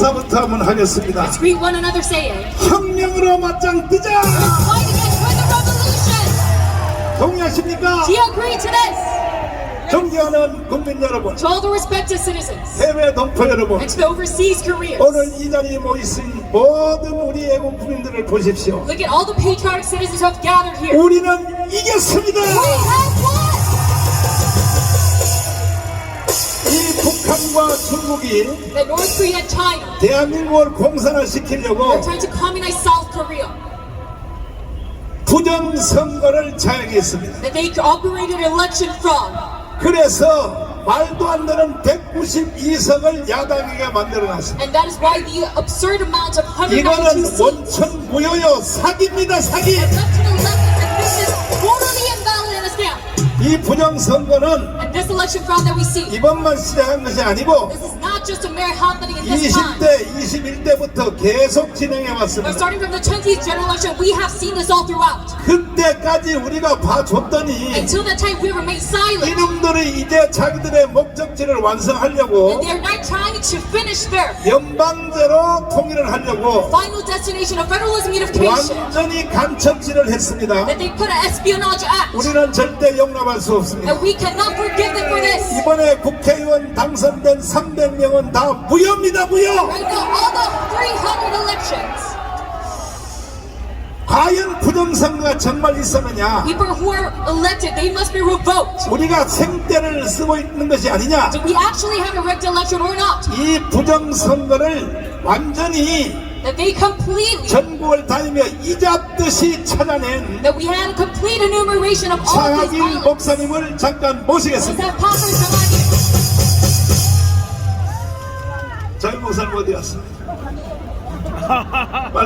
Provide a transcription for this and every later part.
인사부터 한번 하겠습니다. Let's greet one another saying, 혁명으로 맞짱 뜨자! let's fight against for the revolution! 동의하십니까? Do you agree to this? 존경하는 국민 여러분, To all the respected citizens 해외 동포 여러분, and to the overseas Koreans, 오늘 이 자리에 모이신 모든 우리 애국 국민들을 보십시오. look at all the patriotic citizens who have gathered here. 우리는 이겼습니다. We have won! 이 북한과 중국이 That North Korea and China 대한민국을 are 공산화시키려고 trying to communize South Korea. 부정선거를 자행했습니다. That they operated election fraud. 그래서 말도 안 되는 192석을 야당에게 만들어놨습니다. And that is why the absurd amount of 192 이거는 seats 원천 무효요, 사기입니다, 사기. left to the left, and this is totally invalid and a scam. 이 부정선거는 And this election fraud that we see, 이번만 시작한 것이 아니고 this is not just a mere happening in this time. 20대, 21대부터 계속 진행해 But 왔습니다. starting from the 20th general election, we have seen this all throughout. 그때까지 우리가 봐줬더니 Until that time, we remained silent. 이놈들이 이제 자기들의 목적지를 완성하려고 And they are not trying to finish their 연방제로 통일을 하려고 final destination of federalism unification. 완전히 간첩질을 했습니다. That they put an espionage act. 우리는 절대 용납할 수 없습니다. And we cannot forgive them for this. 이번에 국회의원 당선된 300명은 다 무효입니다, 무효! Right now, all the 300 elections, 과연 부정선거가 정말 있었느냐? people who are elected, they must be revoked. 우리가 생떼를 쓰고 있는 것이 아니냐? Do we actually have a rigged election or not? 이 부정선거를 완전히 That they completely, 전국을 다니며 이잡듯이 찾아낸 that we had a complete enumeration of all of these 차하길 violence. 목사님을 잠깐 Let's 모시겠습니다. have Pastor Samadi. 저희 목사님 어디 갔어?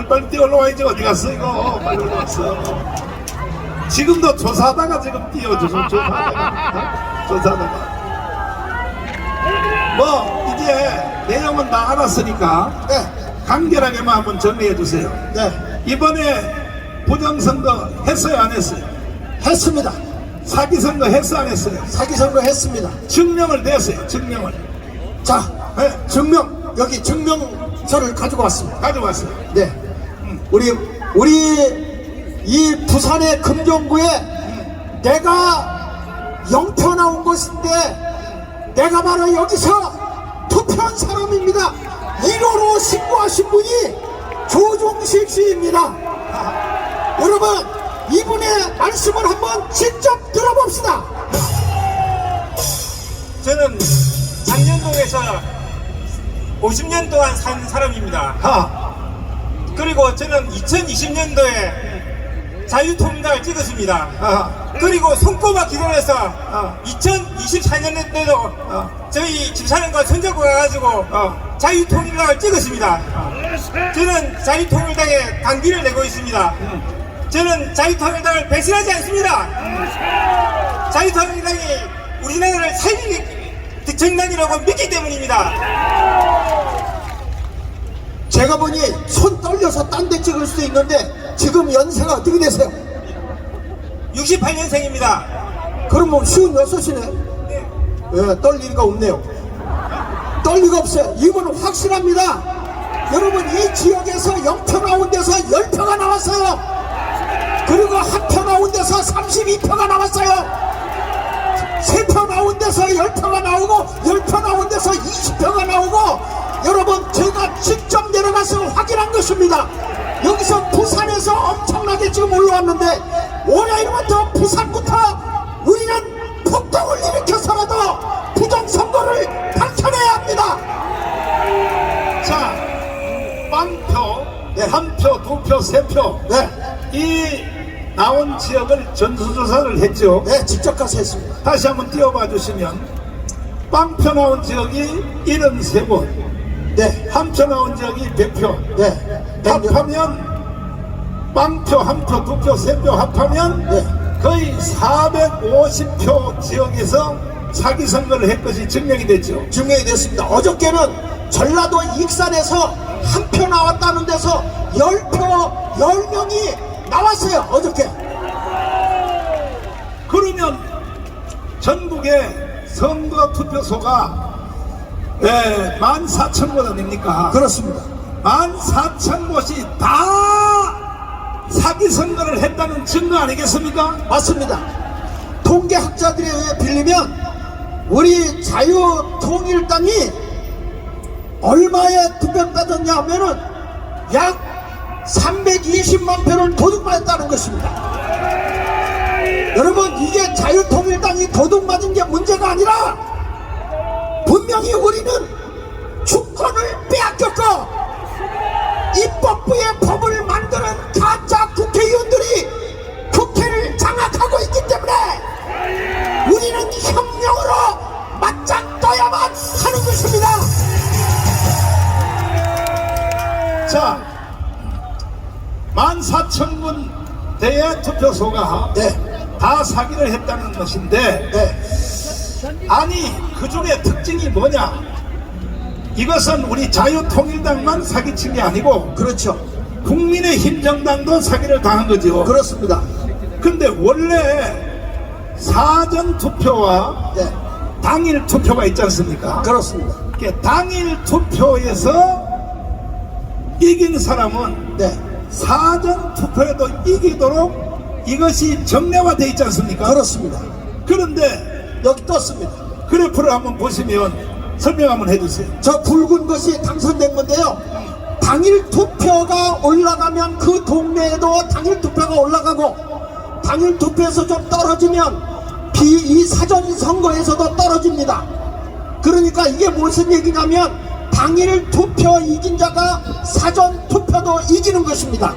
빨리 뛰어올라와야지. 어디 갔어 이거? 빨리 올라왔어. 지금도 조사하다가 지금 뛰어줘서 조사하다가 뭐 이제 내용은 다 알았으니까 간결하게만 한번 정리해 주세요. 이번에 부정선거 했어요, 안 했어요? 했습니다. 사기선거 했어, 안 했어요? 사기선거 했습니다. 증명을 냈어요, 증명을. 자, 네, 증명, 여기 증명서를 가지고 왔습니다. 가져왔어요. 네. 우리 이 부산의 금정구에 내가 영표 나온 곳인데 내가 바로 여기서 투표한 사람입니다. 1호로 신고하신 분이 조종식 씨입니다. 여러분, 이분의 말씀을 한번 직접 들어봅시다. 저는 장년동에서 50년 동안 산 사람입니다. 그리고 저는 2020년도에 자유통일당을 찍었습니다. 그리고 손꼽아 기도해서 2024년에도 저희 집사람과 손잡고 가가지고 자유통일당을 찍었습니다. 저는 자유통일당에 당비를 내고 있습니다. 저는 자유통일당을 배신하지 않습니다. 자유통일당이 우리나라를 살릴 정당이라고 믿기 때문입니다. 제가 보니 손 떨려서 딴 데 찍을 수도 있는데 지금 연세가 어떻게 되세요? 68년생입니다. 그럼 뭐 56이네. 예, 떨 리가 없네요. 떨 리가 없어요. 이분은 확실합니다. 여러분, 이 지역에서 0표 나온 데서 10표가 나왔어요. 그리고 한 표 나온 데서 32표가 나왔어요. 3표 나온 데서 10표가 나오고 10표 나온 데서 20표가 나오고, 여러분, 제가 직접 내려가서 확인한 것입니다. 여기서 부산에서 엄청나게 지금 올라왔는데 올해부터 부산부터 우리는 폭동을 일으켜서라도 부정선거를 밝혀내야 합니다. 자, 빵표, 한 표, 두 표, 세 표. 이 나온 지역을 전수조사를 했죠. 네, 직접 가서 했습니다. 다시 한번 띄워봐 주시면, 빵표 나온 지역이 73곳, 한 표 나온 지역이 100표. 합하면 빵표, 한 표, 두 표, 세 표 합하면 거의 450표 지역에서 사기선거를 한 것이 증명이 됐죠. 증명이 됐습니다. 어저께는 전라도 익산에서 한 표 나왔다는 데서 10표, 10명이 나왔어요, 어저께. 그러면 전국의 선거 투표소가 네, 14,000곳 아닙니까? 그렇습니다. 14,000곳이 다 사기 선거를 했다는 증거 아니겠습니까? 맞습니다. 통계학자들에 의해 빌리면 우리 자유통일당이 얼마의 득표를 받았냐 하면은 약 320만 표를 도둑맞았다는 것입니다. 여러분, 이게 자유통일당이 도둑맞은 게 문제가 아니라 분명히 우리는 주권을 빼앗겼고 입법부의 법을 만드는 가짜 국회의원들이 국회를 장악하고 있기 때문에 우리는 혁명으로 맞짱 떠야만 하는 것입니다. 자, 14,000군데의 투표소가 다 사기를 했다는 것인데, 아니 그 중에 특징이 뭐냐? 이것은 우리 자유통일당만 사기친 게 아니고 그렇죠. 국민의힘 정당도 사기를 당한 거죠. 그렇습니다. 근데 원래 사전 투표와 당일 투표가 있지 않습니까? 그렇습니다. 당일 투표에서 이긴 사람은 사전 투표에도 이기도록 이것이 정례화되어 있지 않습니까? 그렇습니다. 그런데 여기 떴습니다. 그래프를 한번 보시면 설명 한번 해주세요. 저 붉은 것이 당선된 건데요. 당일 투표가 올라가면 그 동네에도 당일 투표가 올라가고 당일 투표에서 좀 떨어지면 이 사전 선거에서도 떨어집니다. 그러니까 이게 무슨 얘기냐면 당일 투표 이긴 자가 사전 투표도 이기는 것입니다.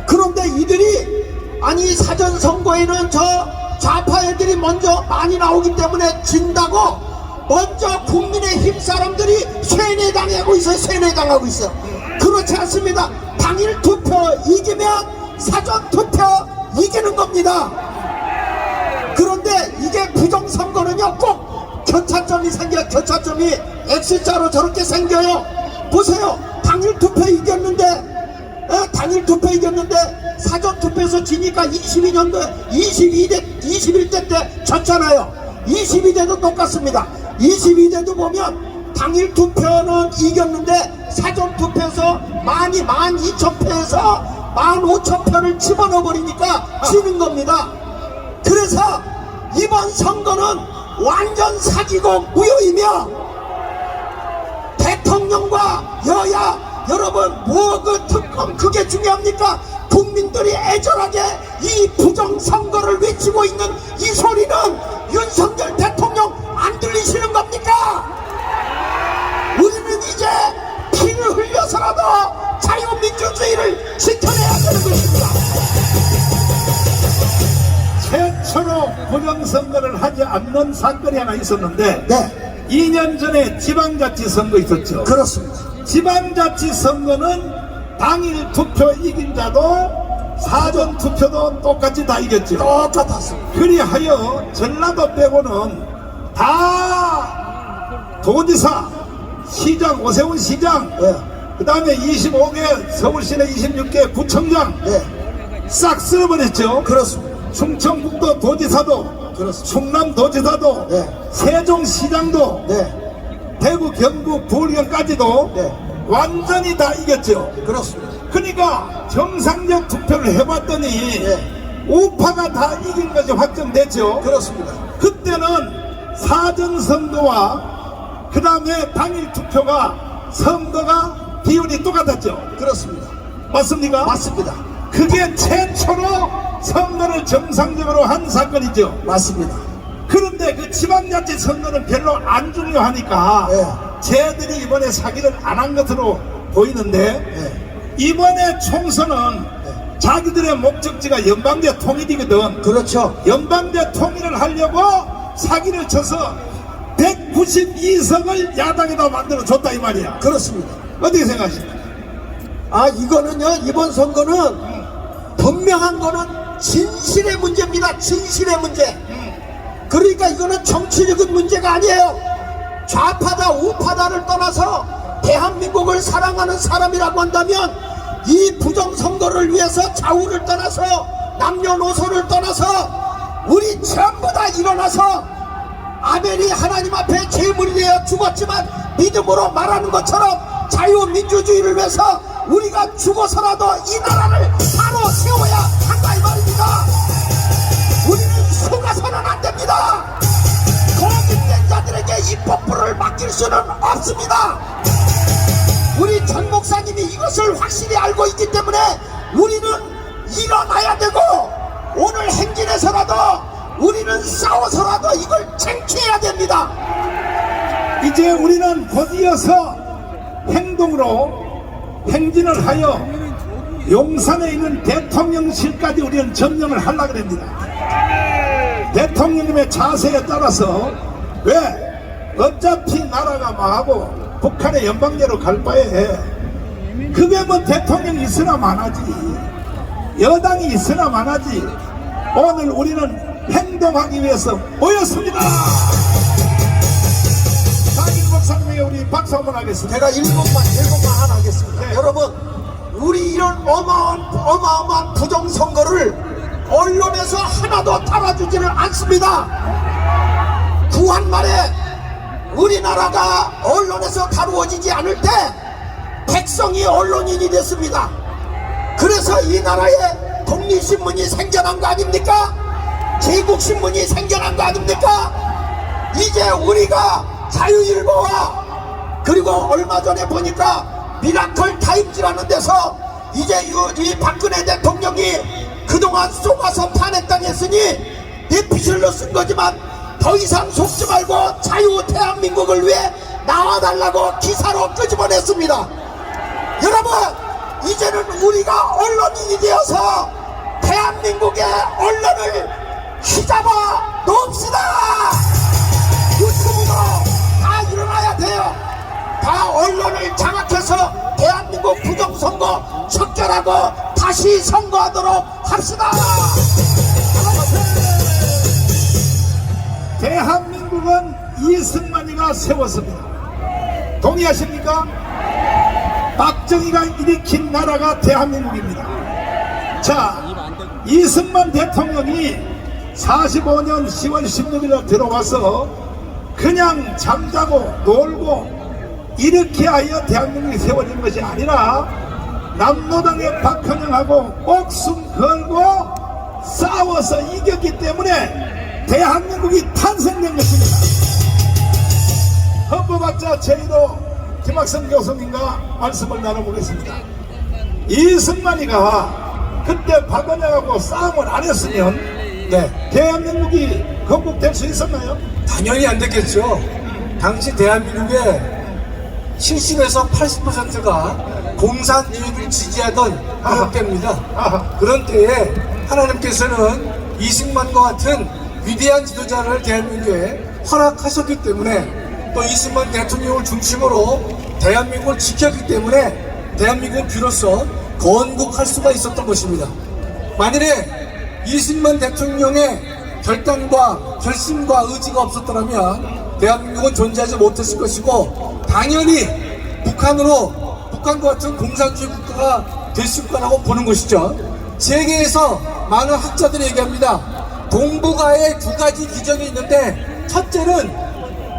그런데 이들이 아니 사전 선거에는 저 좌파 애들이 먼저 많이 나오기 때문에 진다고 먼저 국민의힘 사람들이 세뇌당하고 있어요. 세뇌당하고 있어요. 그렇지 않습니다. 당일 투표 이기면 사전 투표 이기는 겁니다. 그런데 이게 부정선거는요 꼭 교차점이 생겨요. 교차점이 X자로 저렇게 생겨요. 보세요. 당일 투표 이겼는데 사전 투표에서 지니까 22년도에 21대 때 졌잖아요. 22대도 똑같습니다. 22대도 보면 당일 투표는 이겼는데 사전 투표에서 12,000표에서 15,000표를 집어넣어 버리니까 지는 겁니다. 그래서 이번 선거는 완전 사기고 무효이며 대통령과 여야 여러분 뭐 그 특검 그게 중요합니까? 국민들이 애절하게 이 부정선거를 외치고 있는 이 소리는 윤석열 대통령 안 들리시는 겁니까? 우리는 이제 피를 흘려서라도 자유민주주의를 지켜내야 되는 것입니다. 최초로 부정선거를 하지 않는 사건이 하나 있었는데 2년 전에 지방자치선거 있었죠. 그렇습니다. 지방자치선거는 당일 투표 이긴 자도 사전 투표도 똑같이 다 이겼죠. 똑같았습니다. 그리하여 전라도 빼고는 다 도지사, 시장, 오세훈 시장, 그 다음에 25개 서울시내 26개 구청장 싹 쓸어버렸죠. 그렇습니다. 충청북도 도지사도, 그렇습니다. 충남도지사도, 세종시장도, 대구, 경북, 부울경까지도 완전히 다 이겼죠. 그렇습니다. 그러니까 정상적 투표를 해봤더니 우파가 다 이긴 것이 확정됐죠. 그렇습니다. 그때는 사전선거와 그 다음에 당일 투표가 선거가 비율이 똑같았죠. 그렇습니다. 맞습니까? 맞습니다. 그게 최초로 선거를 정상적으로 한 사건이죠. 맞습니다. 그런데 그 지방자치 선거는 별로 안 중요하니까 쟤들이 이번에 사기를 안 한 것으로 보이는데 이번에 총선은 자기들의 목적지가 연방제 통일이거든. 그렇죠. 연방제 통일을 하려고 사기를 쳐서 192석을 야당에다 만들어 줬다 이 말이야. 그렇습니다. 어떻게 생각하십니까? 아 이거는요 이번 선거는 분명한 거는 진실의 문제입니다. 진실의 문제. 그러니까 이거는 정치적인 문제가 아니에요. 좌파다 우파다를 떠나서 대한민국을 사랑하는 사람이라고 한다면 이 부정선거를 위해서 좌우를 떠나서 남녀노소를 떠나서 우리 전부 다 일어나서 아벨이 하나님 앞에 제물이 되어 죽었지만 믿음으로 말하는 것처럼 자유민주주의를 위해서 우리가 죽어서라도 이 나라를 바로 세워야 한다 이 말입니다. 우리는 속아서는 안 됩니다. 거짓된 자들에게 입법부를 맡길 수는 없습니다. 우리 전 목사님이 이것을 확실히 알고 있기 때문에 우리는 일어나야 되고 오늘 행진에서라도 우리는 싸워서라도 이걸 쟁취해야 됩니다. 이제 우리는 곧이어서 행동으로 행진을 하여 용산에 있는 대통령실까지 우리는 점령을 하려고 합니다. 대통령님의 자세에 따라서 왜 어차피 나라가 망하고 북한의 연방제로 갈 바에 그게 뭐 대통령이 있으나 마나지 여당이 있으나 마나지 오늘 우리는 행동하기 위해서 모였습니다. 박인 목사님에게 우리 박수 한번 하겠습니다. 제가 일곱만 하나 하겠습니다. 네. 여러분, 우리 이런 어마어마한 부정선거를 언론에서 하나도 달아주지를 않습니다. 구한말에 우리나라가 언론에서 다루어지지 않을 때 백성이 언론인이 됐습니다. 그래서 이 나라에 독립신문이 생겨난 거 아닙니까? 제국신문이 생겨난 거 아닙니까? 이제 우리가 자유일보와 그리고 얼마 전에 보니까 미라클 타임즈라는 데서 이제 이 박근혜 대통령이 그동안 속아서 탄핵당했으니 내피셜로 쓴 거지만 더 이상 속지 말고 자유 대한민국을 위해 나와달라고 기사로 끄집어냈습니다. 여러분, 이제는 우리가 언론인이 되어서 대한민국의 언론을 휘잡아 놓읍시다. 유튜브도 다 일어나야 돼요. 다 언론을 장악해서 대한민국 부정선거 척결하고 다시 선거하도록 합시다. 대한민국은 이승만이가 세웠습니다. 동의하십니까? 박정희가 일으킨 나라가 대한민국입니다. 자, 이승만 대통령이 45년 10월 16일에 들어와서 그냥 잠자고 놀고 이렇게 하여 대한민국이 세워진 것이 아니라 남노당의 박헌영하고 목숨 걸고 싸워서 이겼기 때문에 대한민국이 탄생된 것입니다. 헌법학자 제1호 김학성 교수님과 말씀을 나눠보겠습니다. 이승만이가 그때 박헌영하고 싸움을 안 했으면 대한민국이 건국될 수 있었나요? 당연히 안 됐겠죠. 당시 대한민국의 70에서 80%가 공산주의를 지지하던 그런 때입니다. 그런 때에 하나님께서는 이승만과 같은 위대한 지도자를 대한민국에 허락하셨기 때문에 또 이승만 대통령을 중심으로 대한민국을 지켰기 때문에 대한민국은 비로소 건국할 수가 있었던 것입니다. 만일에 이승만 대통령의 결단과 결심과 의지가 없었더라면 대한민국은 존재하지 못했을 것이고 당연히 북한과 같은 공산주의 국가가 됐을 거라고 보는 것이죠. 세계에서 많은 학자들이 얘기합니다. 동북아에 두 가지 기적이 있는데 첫째는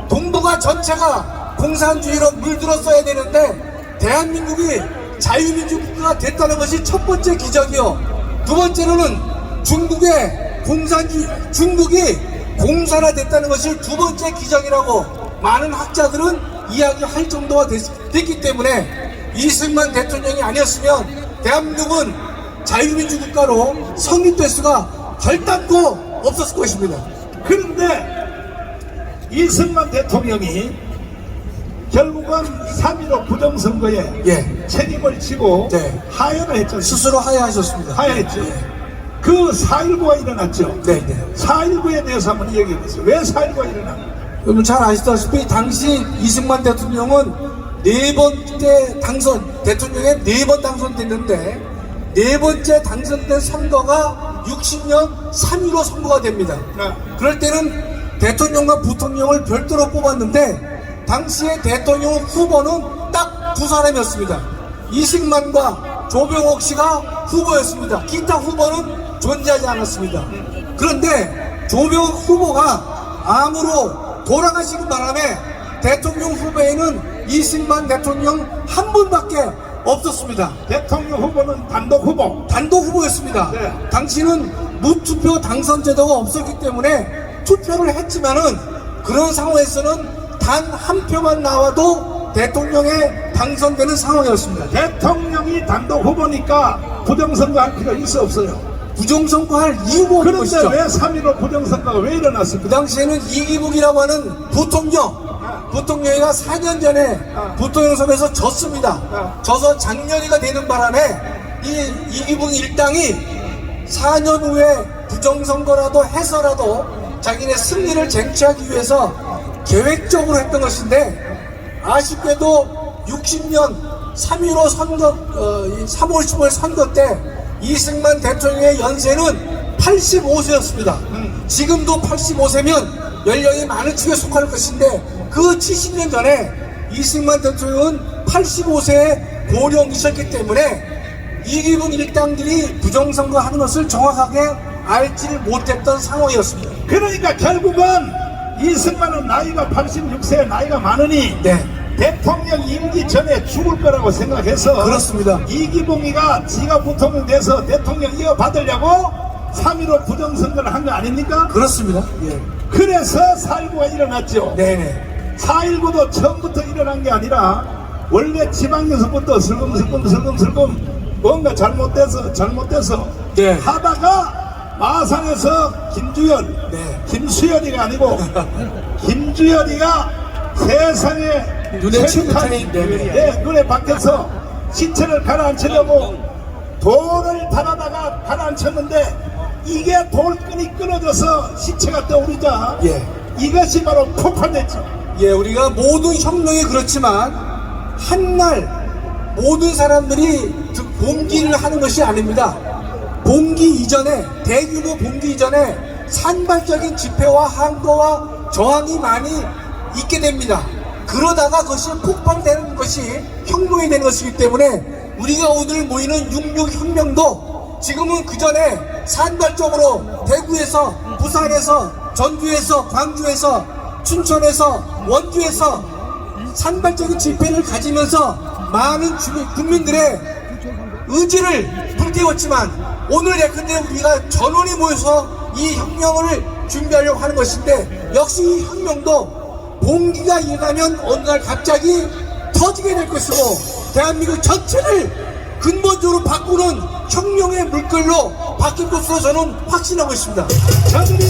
동북아 전체가 공산주의로 물들었어야 되는데 대한민국이 자유민주 국가가 됐다는 것이 첫 번째 기적이요. 두 번째로는 중국이 공산화 됐다는 것이 두 번째 기적이라고 많은 학자들은 이야기할 정도가 됐기 때문에 이승만 대통령이 아니었으면 대한민국은 자유민주 국가로 성립될 수가 결단코 없었을 것입니다. 그런데 이승만 대통령이 결국은 3.15 부정선거에 책임을 지고 하야를 했죠. 스스로 하야하셨습니다. 하야했죠. 그 4.19가 일어났죠. 4.19에 대해서 한번 얘기해 보세요. 왜 4.19가 일어났나요? 여러분 잘 아시다시피 당시 이승만 대통령은 대통령에 4번 당선됐는데 4번째 당선된 선거가 60년 3.15 선거가 됩니다. 그럴 때는 대통령과 부통령을 별도로 뽑았는데 당시에 대통령 후보는 딱 두 사람이었습니다. 이승만과 조병옥 씨가 후보였습니다. 기타 후보는 존재하지 않았습니다. 그런데 조병옥 후보가 암으로 돌아가시는 바람에 대통령 후보에는 이승만 대통령 한 분밖에 없었습니다. 대통령 후보는 단독 후보. 단독 후보였습니다. 네. 당시는 무투표 당선 제도가 없었기 때문에 투표를 했지만은 그런 상황에서는 단 한 표만 나와도 대통령에 당선되는 상황이었습니다. 대통령이 단독 후보니까 부정선거 할 필요 있어 없어요? 부정선거할 이유가 없는 그런데 것이죠. 왜 3.15 부정선거가 왜 그 일어났을까? 당시에는 이기북이라고 하는 부통령이가 4년 전에 부통령 선거에서 졌습니다. 져서 장년이가 되는 바람에 이 이기북 일당이 4년 후에 부정선거라도 해서라도 자기네 승리를 쟁취하기 위해서 계획적으로 했던 것인데, 아쉽게도 60년 3.15 선거, 3월 15일 선거 때 이승만 대통령의 연세는 85세였습니다. 지금도 85세면 연령이 많은 축에 속할 것인데, 그 70년 전에 이승만 대통령은 85세의 고령이셨기 때문에 이기붕 일당들이 부정선거 하는 것을 정확하게 알지를 못했던 상황이었습니다. 그러니까 결국은 이승만은 나이가 86세 나이가 많으니 네. 대통령 임기 전에 죽을 거라고 생각해서 그렇습니다. 이기붕이가 지가 부통령 돼서 대통령 이어받으려고 3.15 부정선거를 한 거 아닙니까? 그렇습니다. 예. 그래서 4.19가 일어났죠. 네네. 4.19도 처음부터 일어난 게 아니라 원래 지방에서부터 슬금슬금 뭔가 잘못돼서 네. 하다가 마산에서 김주열, 네. 김수열이가 아니고 김주열이가 세상에 눈에 최악한 치는 네. 네, 눈에 박혀서 시체를 가라앉히려고 돌을 달아다가 가라앉혔는데 이게 돌끈이 끊어져서 시체가 떠오르자 예. 이것이 바로 폭발됐죠. 예, 우리가 모든 혁명이 그렇지만 한날 모든 사람들이 봉기를 하는 것이 아닙니다. 봉기 이전에, 대규모 봉기 이전에 산발적인 집회와 항거와 저항이 많이 있게 됩니다. 그러다가 그것이 폭발되는 것이 혁명이 되는 것이기 때문에 우리가 오늘 모이는 66 혁명도 지금은 그 전에 산발적으로 대구에서, 부산에서, 전주에서, 광주에서, 춘천에서, 원주에서 산발적인 집회를 가지면서 많은 국민들의 의지를 불태웠지만 오늘 예컨대 우리가 전원이 모여서 이 혁명을 준비하려고 하는 것인데, 역시 이 혁명도 봉기가 일어나면 어느 날 갑자기 터지게 될 것이고 대한민국 전체를 근본적으로 바꾸는 혁명의 물결로 바뀔 것으로 저는 확신하고 있습니다. 저들이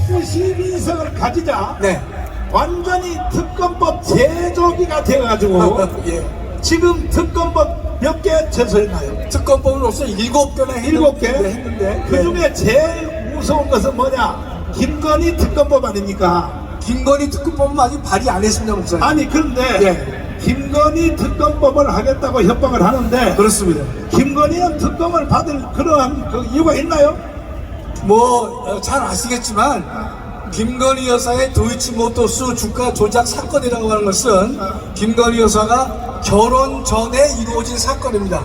192석을 가지자 네. 완전히 특검법 제조기가 되어가지고 예. 지금 특검법 몇 개 제소했나요? 특검법으로서 7개나 7개? 했는데 그 중에 제일 무서운 것은 뭐냐? 김건희 특검법 아닙니까? 김건희 특검법은 아직 발의 안 했습니다, 목사님. 아니 그런데 예. 김건희 특검법을 하겠다고 협박을 하는데 그렇습니다. 김건희는 특검을 받을 그러한 그 이유가 있나요? 잘 아시겠지만 김건희 여사의 도이치모터스 주가 조작 사건이라고 하는 것은 김건희 여사가 결혼 전에 이루어진 사건입니다.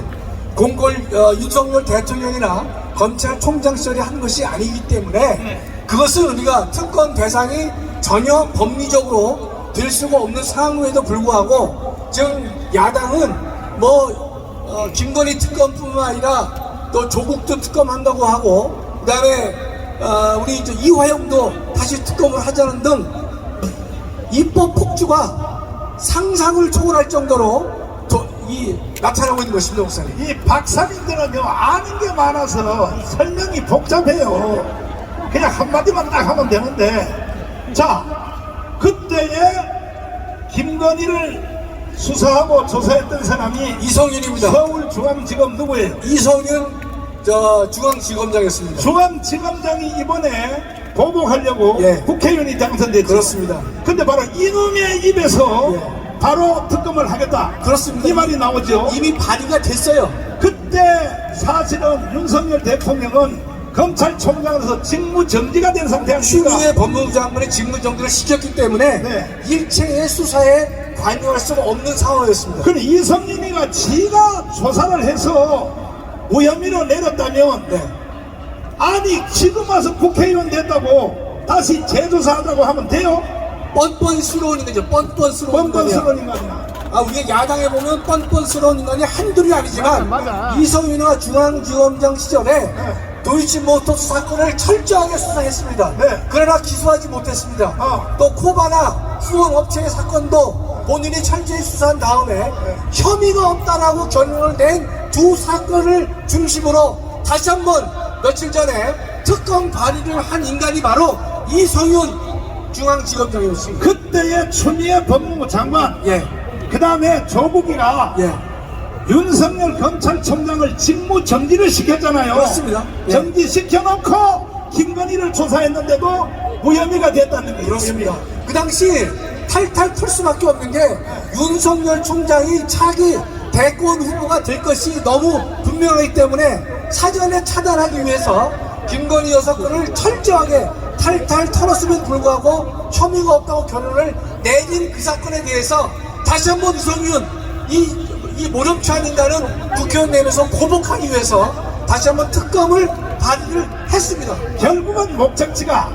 윤석열 대통령이나 검찰총장 시절에 한 것이 아니기 때문에 그것은 우리가 특검 대상이 전혀 법리적으로 될 수가 없는 상황에도 불구하고 지금 야당은 김건희 특검뿐만 아니라 또 조국도 특검한다고 하고 그 다음에 우리 이화영도 다시 특검을 하자는 등 입법 폭주가 상상을 초월할 정도로 나타나고 있는 것입니다, 목사님. 이 박사님들은요 아는 게 많아서 설명이 복잡해요. 그냥 한마디만 딱 하면 되는데, 자 그때에 김건희를 수사하고 조사했던 사람이 이성윤입니다. 서울중앙지검 누구예요? 이성윤 중앙지검장이었습니다. 중앙지검장이 이번에 보복하려고 예. 국회의원이 당선됐죠. 그렇습니다. 근데 바로 이놈의 입에서 예. 바로 특검을 하겠다. 그렇습니다. 이 말이 나오죠. 이미 발의가 됐어요. 그때 사실은 윤석열 대통령은 검찰총장으로서 직무정지가 된 상태 아닙니까? 추미애 법무부 장관의 직무정지를 시켰기 때문에 네. 일체의 수사에 관여할 수가 없는 상황이었습니다. 그럼 이성윤이가 지가 조사를 해서 무혐의로 내렸다면 네. 아니 지금 와서 국회의원 됐다고 다시 재조사하자고 하면 돼요? 뻔뻔스러운 인간이죠. 뻔뻔스러운 번번스러운 인간이야. 인간이야. 우리가 야당에 보면 뻔뻔스러운 인간이 한둘이 아니지만 이성윤이가 중앙지검장 시절에 도이치모터스 사건을 철저하게 수사했습니다. 네. 그러나 기소하지 못했습니다. 또 코바나 후원업체의 사건도 본인이 철저히 수사한 다음에 혐의가 없다라고 결론을 낸 두 사건을 중심으로 다시 한번 며칠 전에 특검 발의를 한 인간이 바로 이성윤 중앙지검장이었습니다. 그때의 추미애 법무부 장관, 예. 그 다음에 조국이가 예. 윤석열 검찰총장을 직무 정지를 시켰잖아요. 그렇습니다. 예. 정지시켜놓고 김건희를 조사했는데도 무혐의가 됐다는 거예요. 그렇습니다. 그 당시 탈탈 털 수밖에 없는 게 윤석열 총장이 차기 대권 후보가 될 것이 너무 분명하기 때문에 사전에 차단하기 위해서 김건희 여사 건을 철저하게 탈탈 털었음에도 불구하고 혐의가 없다고 결론을 내린 그 사건에 대해서 다시 한번 이성윤 이 모렴치한 인간은 국회의원 내면서 고복하기 위해서 다시 한번 특검을 발의를 했습니다. 결국은 목적지가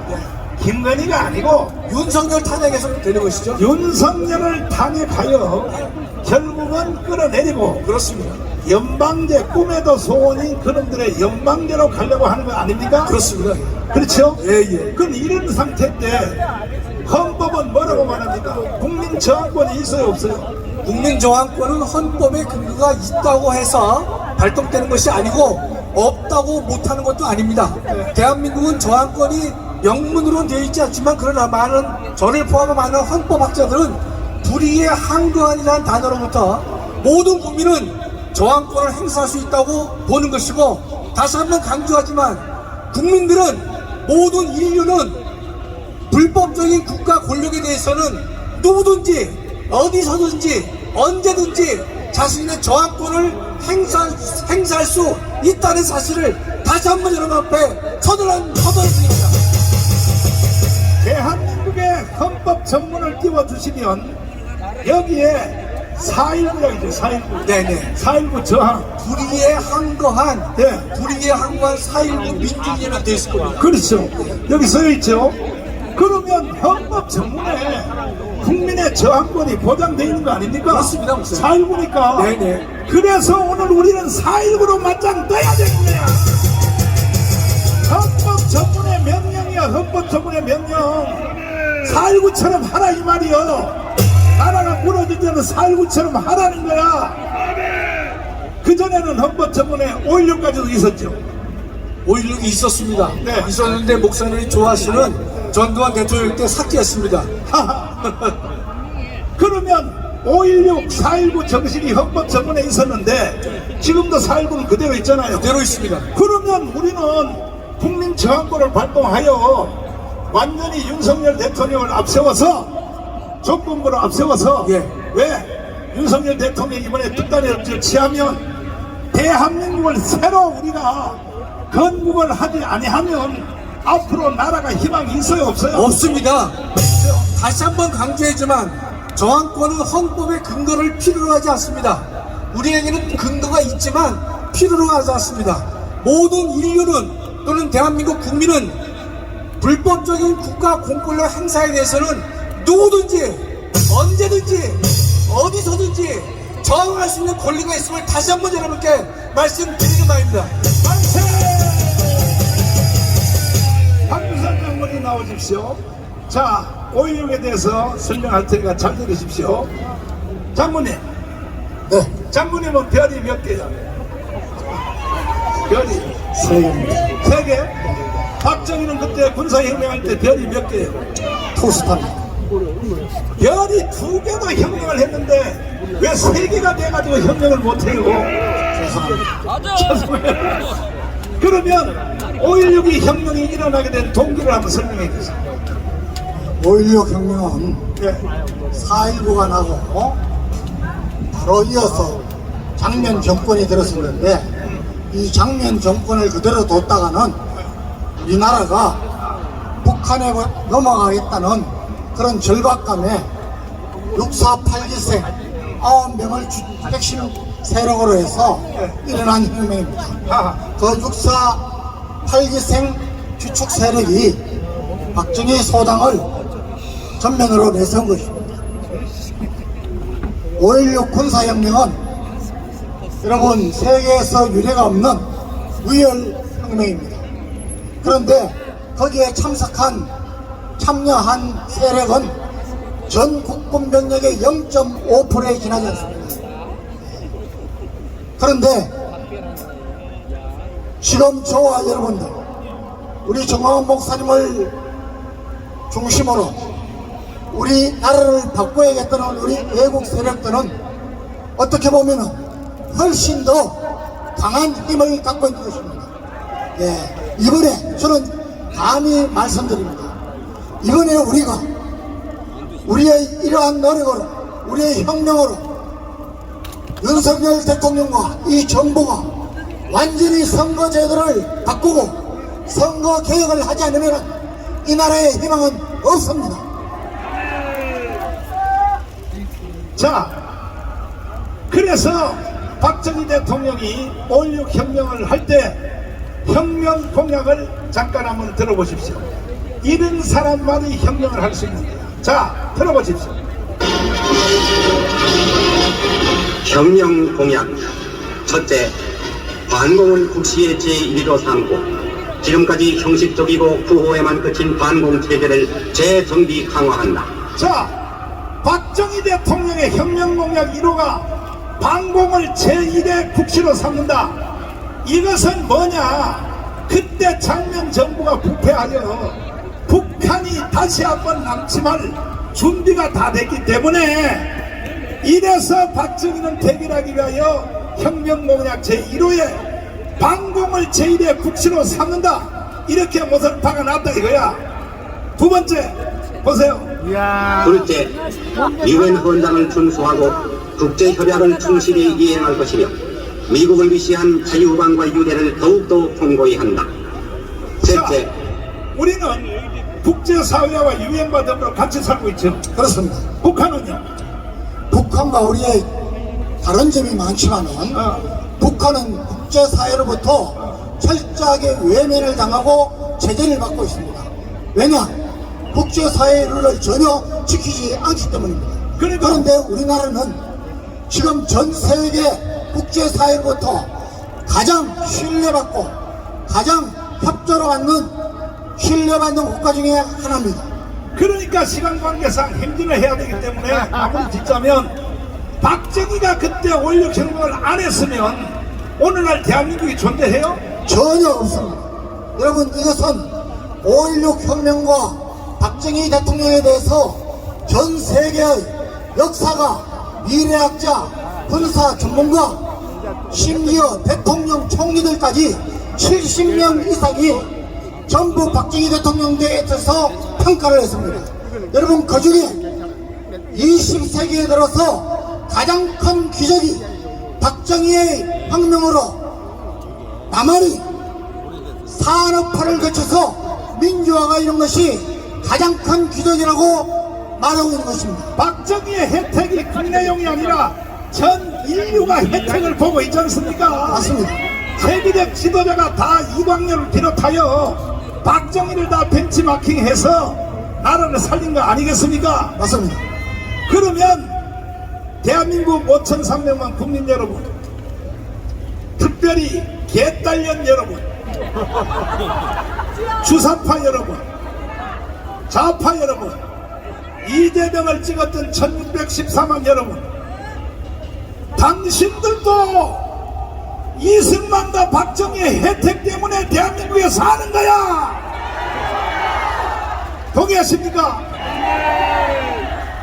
김건희가 아니고 윤석열 탄핵에서 되는 것이죠. 윤석열을 탄핵하여 결국은 끌어내리고, 그렇습니다. 연방제, 꿈에도 소원인 그놈들의 연방제로 가려고 하는 거 아닙니까? 그렇습니다. 그렇죠? 예. 그럼 이런 상태인데 헌법은 뭐라고 말합니까? 국민 저항권이 있어요, 없어요? 국민저항권은 헌법에 근거가 있다고 해서 발동되는 것이 아니고 없다고 못하는 것도 아닙니다. 대한민국은 저항권이 명문으로는 되어 있지 않지만 그러나 많은 저를 포함한 많은 헌법학자들은 불의의 항거한이라는 단어로부터 모든 국민은 저항권을 행사할 수 있다고 보는 것이고, 다시 한번 강조하지만 국민들은, 모든 인류는 불법적인 국가 권력에 대해서는 누구든지 어디서든지 언제든지 자신의 저항권을 행사할 수 있다는 사실을 다시 한번 여러분 앞에 서둘러드립니다. 대한민국의 헌법 전문을 띄워주시면 여기에 4.19가 있죠. 4.19. 네네. 4.19 저항. 불의에 항거한, 네. 불의에 항거한 4.19 민중이라면 되어 있을 겁니다. 그렇죠. 여기 써있죠. 그러면 헌법 전문에 국민의 저항권이 보장되어 있는 거 아닙니까? 그렇습니다, 목사님. 4.19니까. 네네. 그래서 오늘 우리는 4.19로 맞짱 떠야 되는 거야. 헌법 전문의 명령이야. 헌법 전문의 명령. 4.19처럼 하라 이 말이요. 나라가 무너질 때는 4.19처럼 하라는 거야. 그전에는 헌법 전문에 5.16까지도 있었죠. 5.16이 있었습니다. 네. 있었는데 목사님이 좋아하시는 전두환 대통령 때 삭제했습니다. 그러면 5.16, 4.19 정신이 헌법 전문에 있었는데 지금도 4.19는 그대로 있잖아요. 그대로 있습니다. 그러면 우리는 국민 저항권을 발동하여 완전히 윤석열 대통령을 앞세워서, 조건부로 앞세워서, 예. 왜 윤석열 대통령이 이번에 특단협정을 취하면 대한민국을 새로 우리가 건국을 하지 아니하면 앞으로 나라가 희망이 있어요, 없어요? 없습니다. 다시 한번 강조하지만 저항권은 헌법의 근거를 필요로 하지 않습니다. 우리에게는 근거가 있지만 필요로 하지 않습니다. 모든 인류는, 또는 대한민국 국민은 불법적인 국가 공권력 행사에 대해서는 누구든지 언제든지 어디서든지 저항할 수 있는 권리가 있음을 다시 한번 여러분께 말씀드리는 바입니다. 만세! 박무선 장관이 나오십시오. 자, 5.16에 대해서 설명할 테니까 잘 들으십시오. 장군님. 네. 장군님은 별이 몇 개요? 별이 3개입니다. 3개? 박정희는 그때 군사혁명할 때 별이 몇 개예요? 토스타입니다. 별이 2개도 혁명을 했는데 왜 3개가 돼가지고 혁명을 못해요? 죄송해요. 그러면 5.16이 혁명이 일어나게 된 동기를 한번 설명해 주세요. 5.16 혁명은 예. 4.19가 나고 바로 이어서 장면 정권이 들었었는데, 이 장면 정권을 그대로 뒀다가는 우리나라가 북한에 넘어가겠다는 그런 절박감에 6.4 8기생 9명을 핵심 세력으로 해서 일어난 혁명입니다. 그 6.4 8기생 주축 세력이 박정희 소당을 전면으로 내세운 것입니다. 5.16 군사혁명은 여러분 세계에서 유례가 없는 우열혁명입니다. 그런데 거기에 참여한 세력은 전 국군 병력의 0.5%에 지나지 않습니다. 그런데 지금 저와 여러분들, 우리 정광훈 목사님을 중심으로 우리 나라를 바꿔야겠다는 우리 외국 세력들은 어떻게 보면 훨씬 더 강한 힘을 갖고 있는 것입니다. 예, 이번에 저는 감히 말씀드립니다. 이번에 우리가 우리의 이러한 노력으로, 우리의 혁명으로 윤석열 대통령과 이 정부가 완전히 선거제도를 바꾸고 선거 개혁을 하지 않으면 이 나라의 희망은 없습니다. 자, 그래서 박정희 대통령이 5.16 혁명을 할 때 혁명 공약을 잠깐 한번 들어보십시오. 이런 사람만이 혁명을 할 수 있는 거야. 자, 들어보십시오. 혁명 공약. 첫째, 반공을 국시의 제1로 삼고 지금까지 형식적이고 구호에만 그친 반공 체제를 재정비 강화한다. 자, 박정희 대통령의 혁명 공약 1호가 반공을 제1의 국시로 삼는다. 이것은 뭐냐? 그때 장면 정부가 부패하여 북한이 다시 한번 남침할 준비가 다 됐기 때문에 이래서 박정희는 대결하기 위하여 혁명 공약 제1호에 반공을 제1의 국시로 삼는다. 이렇게 못을 박아놨다 이거야. 두 번째 보세요. 둘째, 유엔 헌장을 준수하고 국제협약을 충실히 이행할 것이며 미국을 위시한 자유방과 유대를 더욱더 공고히 한다. 셋째, 자, 우리는 국제사회와 유엔과 더불어 같이 살고 있죠. 그렇습니다. 북한은요? 북한과 우리의 다른 점이 많지만은 북한은 국제사회로부터 철저하게 외면을 당하고 제재를 받고 있습니다. 왜냐? 국제사회의 룰을 전혀 지키지 않기 때문입니다. 그런데 우리나라는 지금 전 세계 국제사회로부터 가장 신뢰받고 가장 협조를 받는 신뢰받는 국가 중에 하나입니다. 그러니까 시간 관계상 행진을 해야 되기 때문에 아무리 짓자면 박정희가 그때 5.16 혁명을 안 했으면 오늘날 대한민국이 존재해요? 전혀 없습니다. 여러분, 이것은 5.16 혁명과 박정희 대통령에 대해서 전 세계의 역사가, 미래학자, 군사 전문가, 심지어 대통령 총리들까지 70명 이상이 전부 박정희 대통령에 대해서 평가를 했습니다. 여러분, 그 중에 20세기에 들어서 가장 큰 기적이 박정희의 혁명으로 남한이 산업화를 거쳐서 민주화가 이런 것이 가장 큰 기적이라고 말하고 있는 것입니다. 박정희의 혜택이 국내용이 아니라 전 인류가 혜택을 보고 있지 않습니까? 맞습니다. 세계적 지도자가 다 이광렬을 비롯하여 박정희를 다 벤치마킹해서 나라를 살린 거 아니겠습니까? 맞습니다. 그러면 대한민국 5,300만 국민 여러분, 특별히 개딸년 여러분, 주사파 여러분, 좌파 여러분, 이재명을 찍었던 1614만 여러분, 당신들도 이승만과 박정희의 혜택 때문에 대한민국에 사는 거야. 동의하십니까?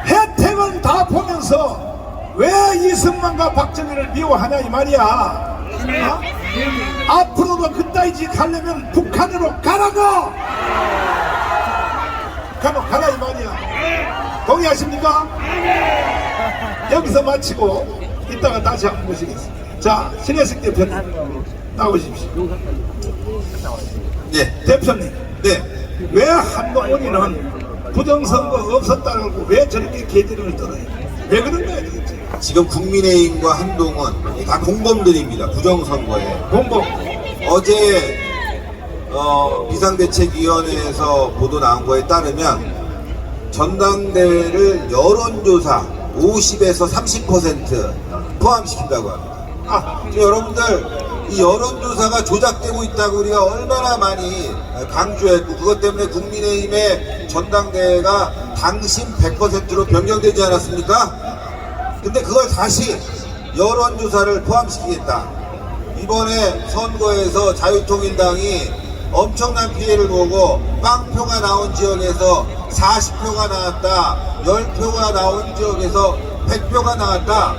혜택은 다 보면서 왜 이승만과 박정희를 미워하냐 이 말이야. 어? 앞으로도 그따위 짓 하려면 북한으로 가라고. 가라 이 말이야. 동의하십니까? 여기서 마치고 이따가 다시 한번 모시겠습니다. 자, 신혜식 대표님 나오십시오. 네. 대표님, 네. 왜 한동훈이는 부정선거 없었다고 왜 저렇게 개들을 떨어요? 왜 그런 거야 도대체? 지금 국민의힘과 한동훈 다 공범들입니다. 부정선거에. 공범. 어제 비상대책위원회에서 보도 나온 거에 따르면 전당대회를 여론조사 50에서 30% 포함시킨다고 합니다. 지금 여러분들 이 여론조사가 조작되고 있다고 우리가 얼마나 많이 강조했고, 그것 때문에 국민의힘의 전당대회가 당심 100%로 변경되지 않았습니까? 근데 그걸 다시 여론조사를 포함시키겠다. 이번에 선거에서 자유통일당이 엄청난 피해를 보고 빵표가 나온 지역에서 40표가 나왔다, 10표가 나온 지역에서 100표가 나왔다,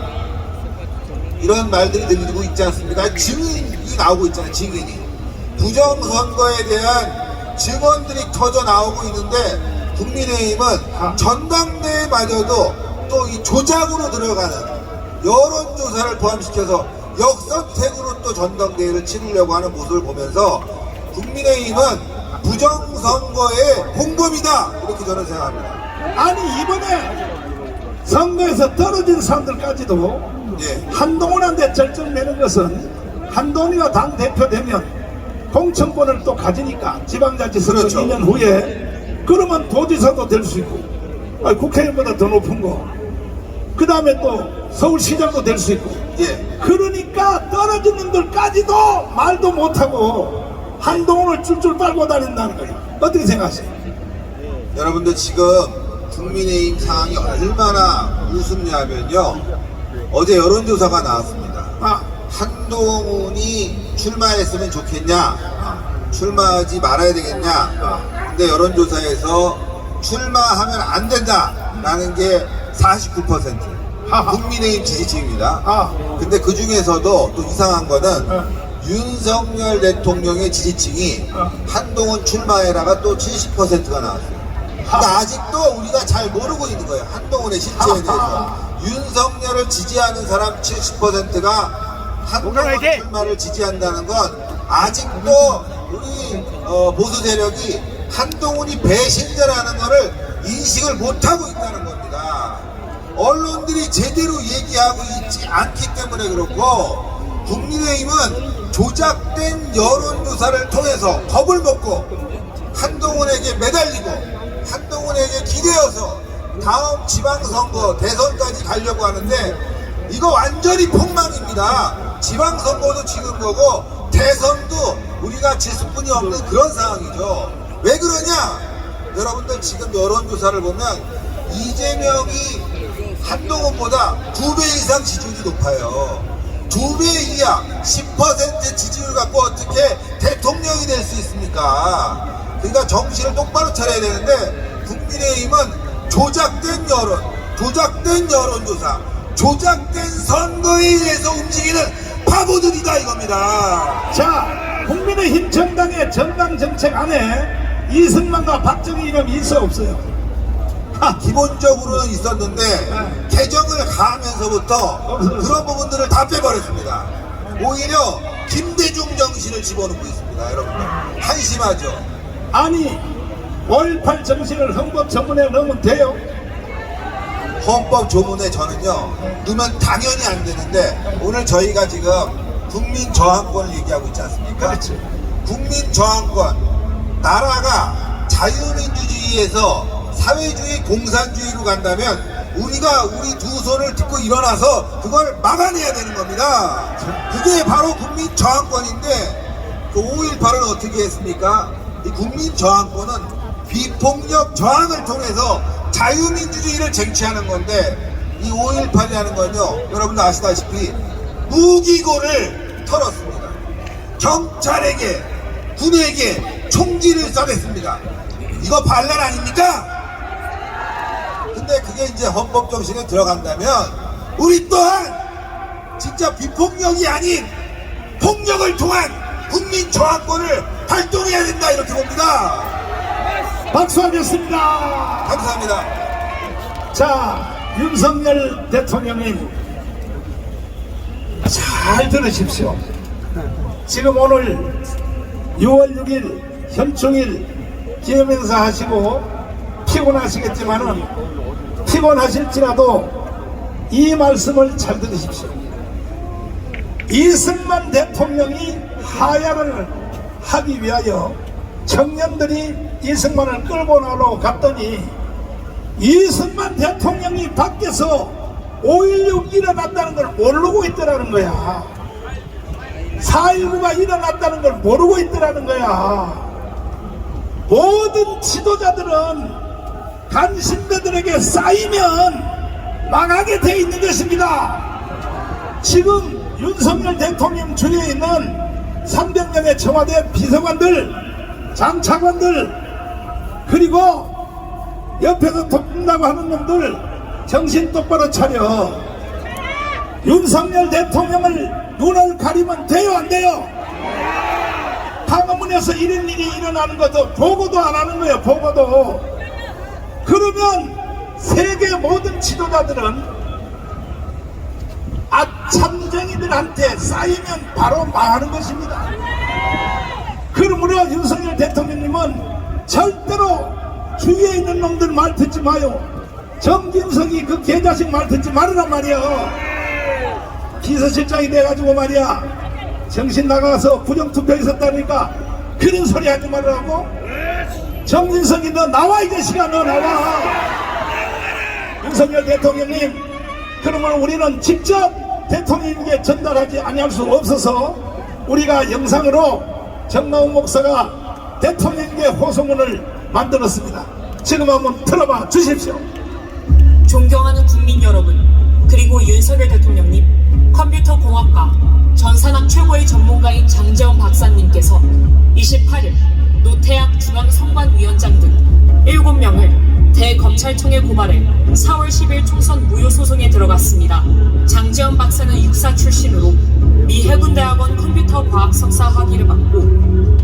이런 말들이 들리고 있지 않습니까? 증인이 나오고 있잖아요. 증인이 부정선거에 대한 증언들이 터져 나오고 있는데, 국민의힘은 전당대회마저도 또 이 조작으로 들어가는 여론조사를 포함시켜서 역선택으로 또 전당대회를 치르려고 하는 모습을 보면서 국민의힘은 부정선거의 공범이다, 이렇게 저는 생각합니다. 아니, 이번에 선거에서 떨어진 사람들까지도 예. 한동훈한테 절정 내는 것은, 한동훈이가 당대표 되면 공천권을 또 가지니까 지방자치선거 그렇죠. 2년 후에, 그러면 도지사도 될 수 있고, 국회의원보다 더 높은 거, 그 다음에 또 서울시장도 될 수 있고, 예. 그러니까 떨어진 놈들까지도 말도 못하고 한동훈을 줄줄 빨고 다닌다는 거예요. 어떻게 생각하세요? 여러분들 지금 국민의힘 상황이 얼마나 우습냐면요, 어제 여론조사가 나왔습니다. 한동훈이 출마했으면 좋겠냐, 출마하지 말아야 되겠냐. 근데 여론조사에서 출마하면 안 된다라는 게 49%. 국민의힘 지지층입니다. 근데 그 중에서도 또 이상한 거는 윤석열 대통령의 지지층이 한동훈 출마해라가 또 70%가 나왔어요. 그러니까 아직도 우리가 잘 모르고 있는 거예요. 한동훈의 실체에 대해서. 윤석열을 지지하는 사람 70%가 한동훈 출마를 지지한다는 건, 아직도 우리 보수 세력이 한동훈이 배신자라는 것을 인식을 못하고 있다는 겁니다. 언론들이 제대로 얘기하고 있지 않기 때문에 그렇고, 국민의힘은 조작된 여론조사를 통해서 겁을 먹고 한동훈에게 매달리고 한동훈에게 기대어서 다음 지방선거 대선까지 가려고 하는데, 이거 완전히 폭망입니다. 지방선거도 지금 거고 대선도 우리가 질 수뿐이 없는 그런 상황이죠. 왜 그러냐? 여러분들 지금 여론조사를 보면 이재명이 한동훈보다 2배 이상 지지율이 높아요. 2배 이하 10% 지지율 갖고 어떻게 대통령이 될 수 있습니까? 그러니까 정신을 똑바로 차려야 되는데, 국민의힘은 조작된 여론, 조작된 여론조사, 조작된 선거에 의해서 움직이는 바보들이다, 이겁니다. 자, 국민의힘 정당의 전당 정책 안에 이승만과 박정희 이름이 있어 없어요? 기본적으로는 있었는데 개정을 가하면서부터 그런 부분들을 다 빼버렸습니다. 오히려 김대중 정신을 집어넣고 있습니다. 여러분들 한심하죠. 아니, 5.18 정신을 헌법 전문에 넣으면 돼요? 헌법 조문에 저는요, 넣으면 당연히 안 되는데, 오늘 저희가 지금 국민 저항권을 얘기하고 있지 않습니까? 그렇지. 국민 저항권, 나라가 자유민주주의에서 사회주의 공산주의로 간다면 우리가 우리 두 손을 딛고 일어나서 그걸 막아내야 되는 겁니다. 그게 바로 국민 저항권인데, 그 5.18을 어떻게 했습니까? 이 국민 저항권은 비폭력 저항을 통해서 자유민주주의를 쟁취하는 건데, 이 5.18이라는 건요, 여러분들 아시다시피 무기고를 털었습니다. 경찰에게, 군에게 총기를 쏴댔습니다. 이거 반란 아닙니까? 근데 그게 이제 헌법 정신에 들어간다면, 우리 또한 진짜 비폭력이 아닌 폭력을 통한 국민 저항권을 발동해야 된다, 이렇게 봅니다. 박수하겠습니다. 감사합니다. 자, 윤석열 대통령님 잘 들으십시오. 지금 오늘 6월 6일 현충일 기념행사 하시고 피곤하시겠지만은, 피곤하실지라도 이 말씀을 잘 들으십시오. 이승만 대통령이 하야를 하기 위하여 청년들이 이승만을 끌고 나오러 갔더니 이승만 대통령이 밖에서 5.16 일어났다는 걸 모르고 있더라는 거야. 4.19가 일어났다는 걸 모르고 있더라는 거야. 모든 지도자들은 간신배들에게 쌓이면 망하게 돼 있는 것입니다. 지금 윤석열 대통령 주위에 있는 300명의 청와대 비서관들, 장차관들, 그리고 옆에서 돕는다고 하는 놈들 정신 똑바로 차려. 윤석열 대통령을 눈을 가리면 돼요, 안 돼요? 광화문에서 이런 일이 일어나는 것도 보고도 안 하는 거예요, 보고도. 그러면 세계 모든 지도자들은 참정이들한테 쌓이면 바로 망하는 것입니다. 그러므로 윤석열 대통령님은 절대로 주위에 있는 놈들 말 듣지 마요. 정진석이 그 개자식 말 듣지 말으란 말이야. 비서실장이 돼가지고 말이야, 정신 나가서 부정투표 있었다니까 그런 소리 하지 말라고. 정진석이 너 나와, 이 자식아, 너 나와. 윤석열 대통령님, 그러면 우리는 직접 대통령에게 전달하지 아니할 수 없어서 우리가 영상으로 정마훈 목사가 대통령에게 호소문을 만들었습니다. 지금 한번 틀어봐 주십시오. 존경하는 국민 여러분, 그리고 윤석열 대통령님, 컴퓨터 공학과 전산학 최고의 전문가인 장재원 박사님께서 28일 노태학 중앙선관위원장 등 7명을 대검찰청에 고발해 4월 10일 총선 무효 소송에 들어갔습니다. 장재원 박사는 육사 출신으로 미 해군대학원 컴퓨터과학 석사 학위를 받고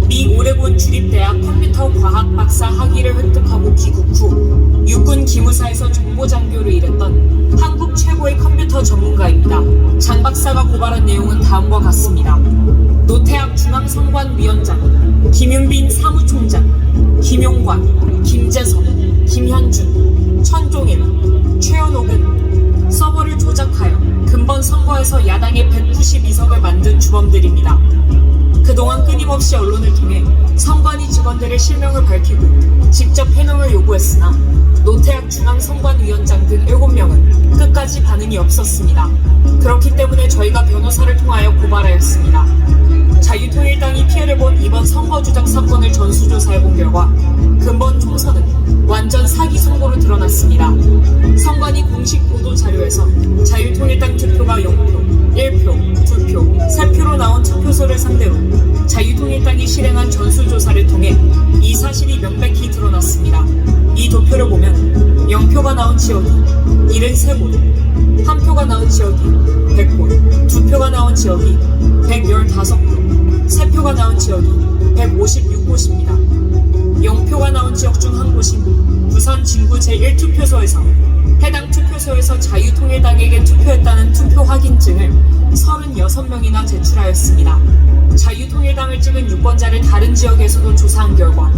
미 오레곤 주립대학 컴퓨터과학 박사 학위를 획득하고 귀국 후 육군 기무사에서 정보장교를 일했던 한국 최고의 컴퓨터 전문가입니다. 장 박사가 고발한 내용은 다음과 같습니다. 노태학 중앙선관위원장, 김윤빈 사무총장, 김용관, 김재성, 김현준, 천종일, 최현옥은 서버를 조작하여 근본 선거에서 야당의 192석을 만든 주범들입니다. 그동안 끊임없이 언론을 통해 선관위 직원들의 실명을 밝히고 직접 해명을 요구했으나 노태학 중앙선관위원장 등 7명은 끝까지 반응이 없었습니다. 그렇기 때문에 저희가 변호사를 통하여 고발하였습니다. 자유통일당이 피해를 본 이번 선거 조작 사건을 전수조사해본 결과 근본 총선은 완전 사기 선고로 드러났습니다. 선관위 공식 보도 자료에서 자유통일당 투표가 0표, 1표, 2표, 3표로 나온 투표소를 상대로 자유통일당이 실행한 전수조사를 통해 이 사실이 명백히 드러났습니다. 이 도표를 보면 0표가 나온 지역이 73곳, 1표가 나온 지역이 100곳, 2표가 나온 지역이 115곳, 3표가 나온 지역이 156곳입니다. 0표가 나온 지역 중 한 곳인 부산 진구 제1투표소에서 해당 투표소에서 자유통일당에게 투표했다는 투표 확인증을 36명이나 제출하였습니다. 자유통일당을 찍은 유권자를 다른 지역에서도 조사한 결과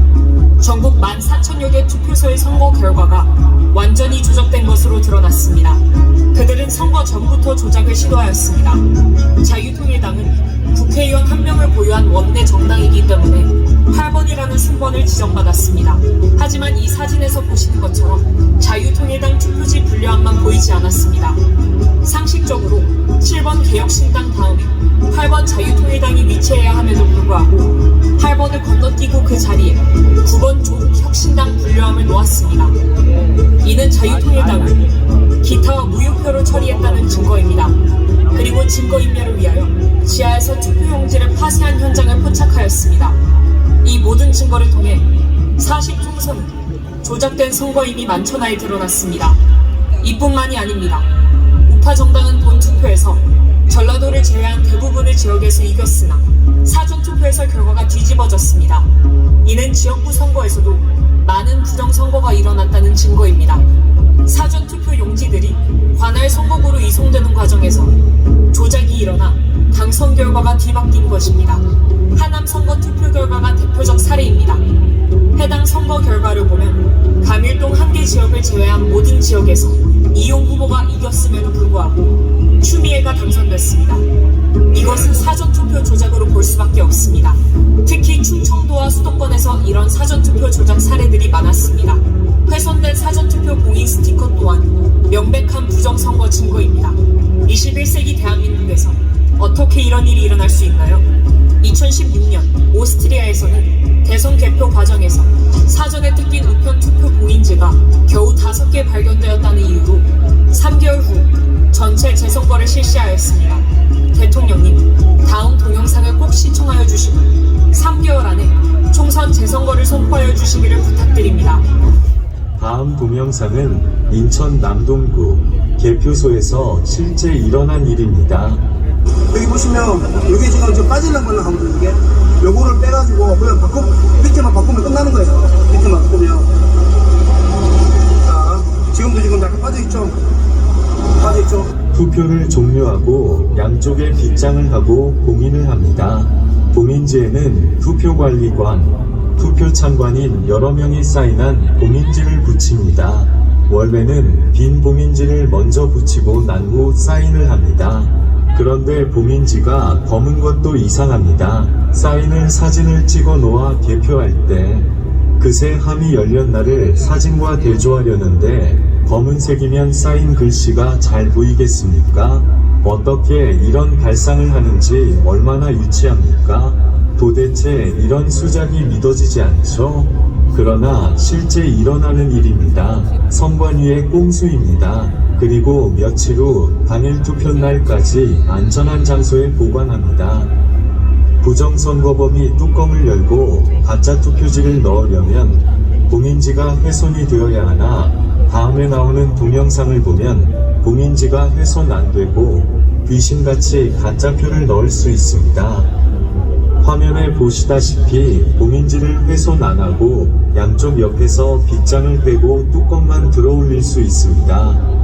전국 14,000여 개 투표소의 선거 결과가 완전히 조작된 것으로 드러났습니다. 그들은 선거 전부터 조작을 시도하였습니다. 자유통일당은 국회의원 1명을 보유한 원내 정당이기 때문에 8번이라는 순번을 지정받았습니다. 하지만 이 사진에서 보시는 것처럼 자유통일당 투표지 분류함만 보이지 않았습니다. 상식적으로 7번 개혁신당 다음에 8번 자유통일당이 위치해야 함에도 불구하고 8번을 건너뛰고 그 자리에 9번 조국혁신당 분류함을 놓았습니다. 이는 자유통일당을 기타와 무효표로 처리했다는 증거입니다. 그리고 증거인멸을 위하여 지하에서 투표용지를 파쇄한 현장을 포착하였습니다. 이 모든 증거를 통해 사실 총선은 조작된 선거임이 만천하에 드러났습니다. 이뿐만이 아닙니다. 우파 정당은 본 투표에서 전라도를 제외한 대부분의 지역에서 이겼으나 사전투표에서 결과가 뒤집어졌습니다. 이는 지역구 선거에서도 많은 부정선거가 일어났다는 증거입니다. 사전투표 용지들이 관할 선거구로 이송되는 과정에서 조작이 일어나 당선 결과가 뒤바뀐 것입니다. 하남 선거 투표 결과가 대표적 사례입니다. 해당 선거 결과를 보면 감일동 한 개 지역을 제외한 모든 지역에서 이용 후보가 이겼음에도 불구하고 추미애가 당선됐습니다. 이것은 사전투표 사전투표 조작으로 볼 수밖에 없습니다. 특히 충청도와 수도권에서 이런 사전투표 조작 사례들이 많았습니다. 훼손된 사전투표 공인 스티커 또한 명백한 부정선거 증거입니다. 21세기 대한민국에서 어떻게 이런 일이 일어날 수 있나요? 2016년 오스트리아에서는 대선 개표 과정에서 사전에 뜯긴 우편 투표 공인지가 겨우 5개 발견되었다는 이유로 3개월 후 전체 재선거를 실시하였습니다. 대통령님, 다음 동영상을 꼭 시청하여 주시고 3개월 안에 총선 재선거를 선포하여 주시기를 부탁드립니다. 다음 동영상은 인천 남동구 개표소에서 실제 일어난 일입니다. 여기 보시면 이게 지금 좀 빠질랑말랑 하거든요. 이게 요거를 빼가지고 그냥 밑에만 바꾸면 끝나는 거예요. 밑에만 바꾸면. 자, 지금도 지금 약간 빠져있죠? 투표를 종료하고 양쪽에 빗장을 하고 봉인을 합니다. 봉인지에는 투표관리관, 투표참관인 여러 명이 사인한 봉인지를 붙입니다. 원래는 빈 봉인지를 먼저 붙이고 난 후 사인을 합니다. 그런데 봉인지가 검은 것도 이상합니다. 사인을 사진을 찍어 놓아 개표할 때 그새 함이 열린 날을 사진과 대조하려는데 검은색이면 사인 글씨가 잘 보이겠습니까? 어떻게 이런 발상을 하는지 얼마나 유치합니까? 도대체 이런 수작이 믿어지지 않죠? 그러나 실제 일어나는 일입니다. 선관위의 꼼수입니다. 그리고 며칠 후 당일 투표날까지 안전한 장소에 보관합니다. 부정선거범이 뚜껑을 열고 가짜 투표지를 넣으려면 봉인지가 훼손이 되어야 하나 다음에 나오는 동영상을 보면 봉인지가 훼손 안 되고 귀신같이 가짜표를 넣을 수 있습니다. 화면에 보시다시피 봉인지를 훼손 안 하고 양쪽 옆에서 빗장을 빼고 뚜껑만 들어 올릴 수 있습니다.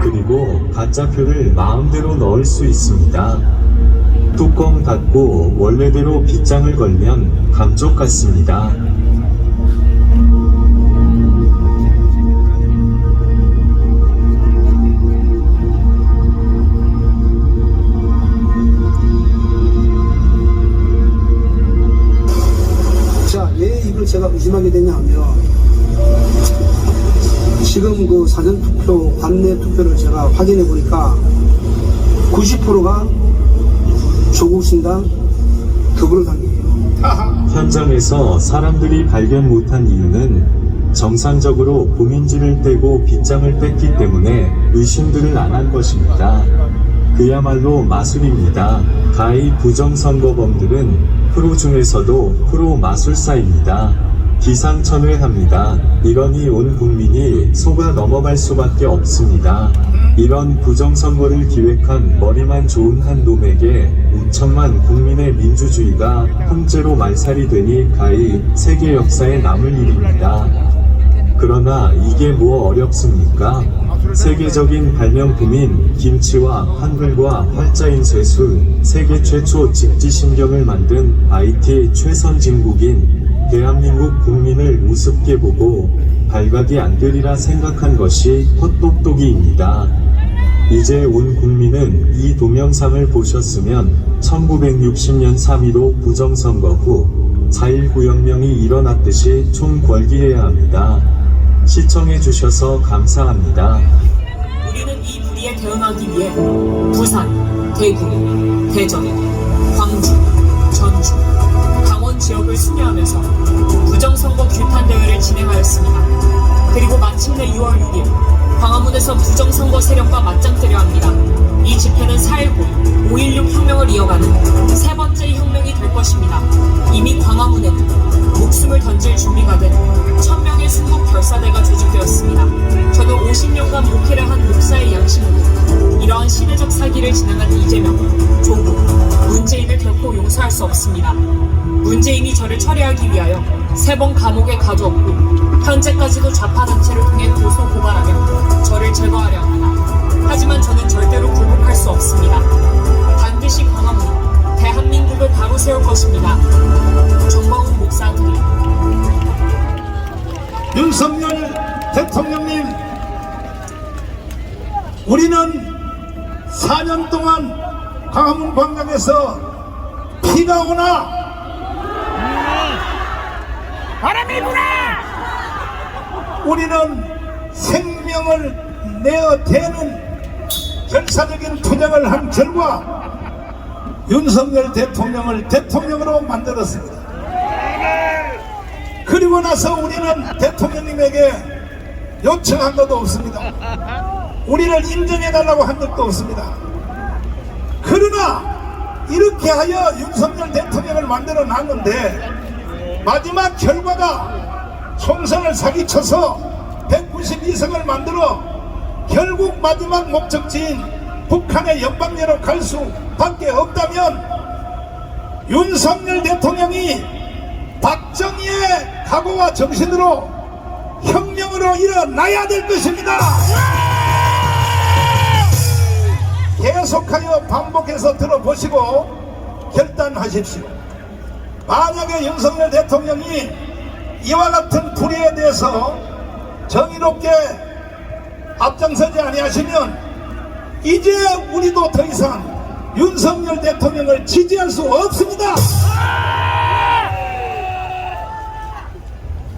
그리고 가짜표를 마음대로 넣을 수 있습니다. 뚜껑 닫고 원래대로 빗장을 걸면 감쪽 같습니다. 자, 왜 이걸 제가 의심하게 되냐 하면 지금 그 사전투표, 관내 투표를 제가 확인해 보니까 90%가 조국신당 더불어당이에요. 현장에서 사람들이 발견 못한 이유는 정상적으로 봉인지를 떼고 빗장을 뺐기 때문에 의심들을 안 한 것입니다. 그야말로 마술입니다. 가히 부정선거범들은 프로 중에서도 프로 마술사입니다. 기상천외합니다. 이러니 온 국민이 속아 넘어갈 수밖에 없습니다. 이런 부정선거를 기획한 머리만 좋은 한 놈에게 5천만 국민의 민주주의가 통째로 말살이 되니 가히 세계 역사에 남을 일입니다. 그러나 이게 뭐 어렵습니까? 세계적인 발명품인 김치와 한글과 활자인 쇠술, 세계 최초 직지신경을 만든 IT 최선진국인 대한민국 국민을 우습게 보고 발각이 안 되리라 생각한 것이 헛똑똑이입니다. 이제 온 국민은 이 동영상을 보셨으면 1960년 3.15 부정선거 후 4.19 혁명이 일어났듯이 총궐기해야 합니다. 시청해주셔서 감사합니다. 우리는 이 불의에 대응하기 위해 부산, 대구, 대전, 광주, 전주, 강원 지역을 순회하면서 부정선거 규탄 대회를 진행하였습니다. 그리고 마침내 6월 6일 광화문에서 부정선거 세력과 맞짱뜨려 합니다. 이 집회는 4.19, 5.16 혁명을 이어가는 세 번째 혁명이 될 것입니다. 이미 광화문에는 목숨을 던질 준비가 된 1000명의 순국 결사대가 조직되었습니다. 저는 50년간 목회를 한 목사의 양심으로 이러한 시대적 사기를 진행한 이재명, 조국, 문재인을 결코 용서할 수 없습니다. 문재인이 저를 처리하기 위하여 3번 감옥에 가두었고 현재까지도 좌파단체를 통해 고소 고발하며 저를 제거하려 합니다. 하지만 저는 절대로 굴복할 수 없습니다. 반드시 광화문이 대한민국을 바로 세울 것입니다. 정광훈 목사 드림. 윤석열 대통령님, 우리는 4년 동안 광화문 광장에서 비가 오나 바람이 부나 우리는 생명을 내어 대는 결사적인 투쟁을 한 결과 윤석열 대통령을 대통령으로 만들었습니다. 그리고 나서 우리는 대통령님에게 요청한 것도 없습니다. 우리를 인정해달라고 한 것도 없습니다. 그러나 이렇게 하여 윤석열 대통령을 만들어 놨는데 마지막 결과가 총선을 사기쳐서 192석을 만들어 결국 마지막 목적지인 북한의 연방제로 갈 수밖에 없다면 윤석열 대통령이 박정희의 각오와 정신으로 혁명으로 일어나야 될 것입니다. 계속하여 반복해서 들어보시고 결단하십시오. 만약에 윤석열 대통령이 이와 같은 불의에 대해서 정의롭게 앞장서지 아니하시면 이제 우리도 더 이상 윤석열 대통령을 지지할 수 없습니다.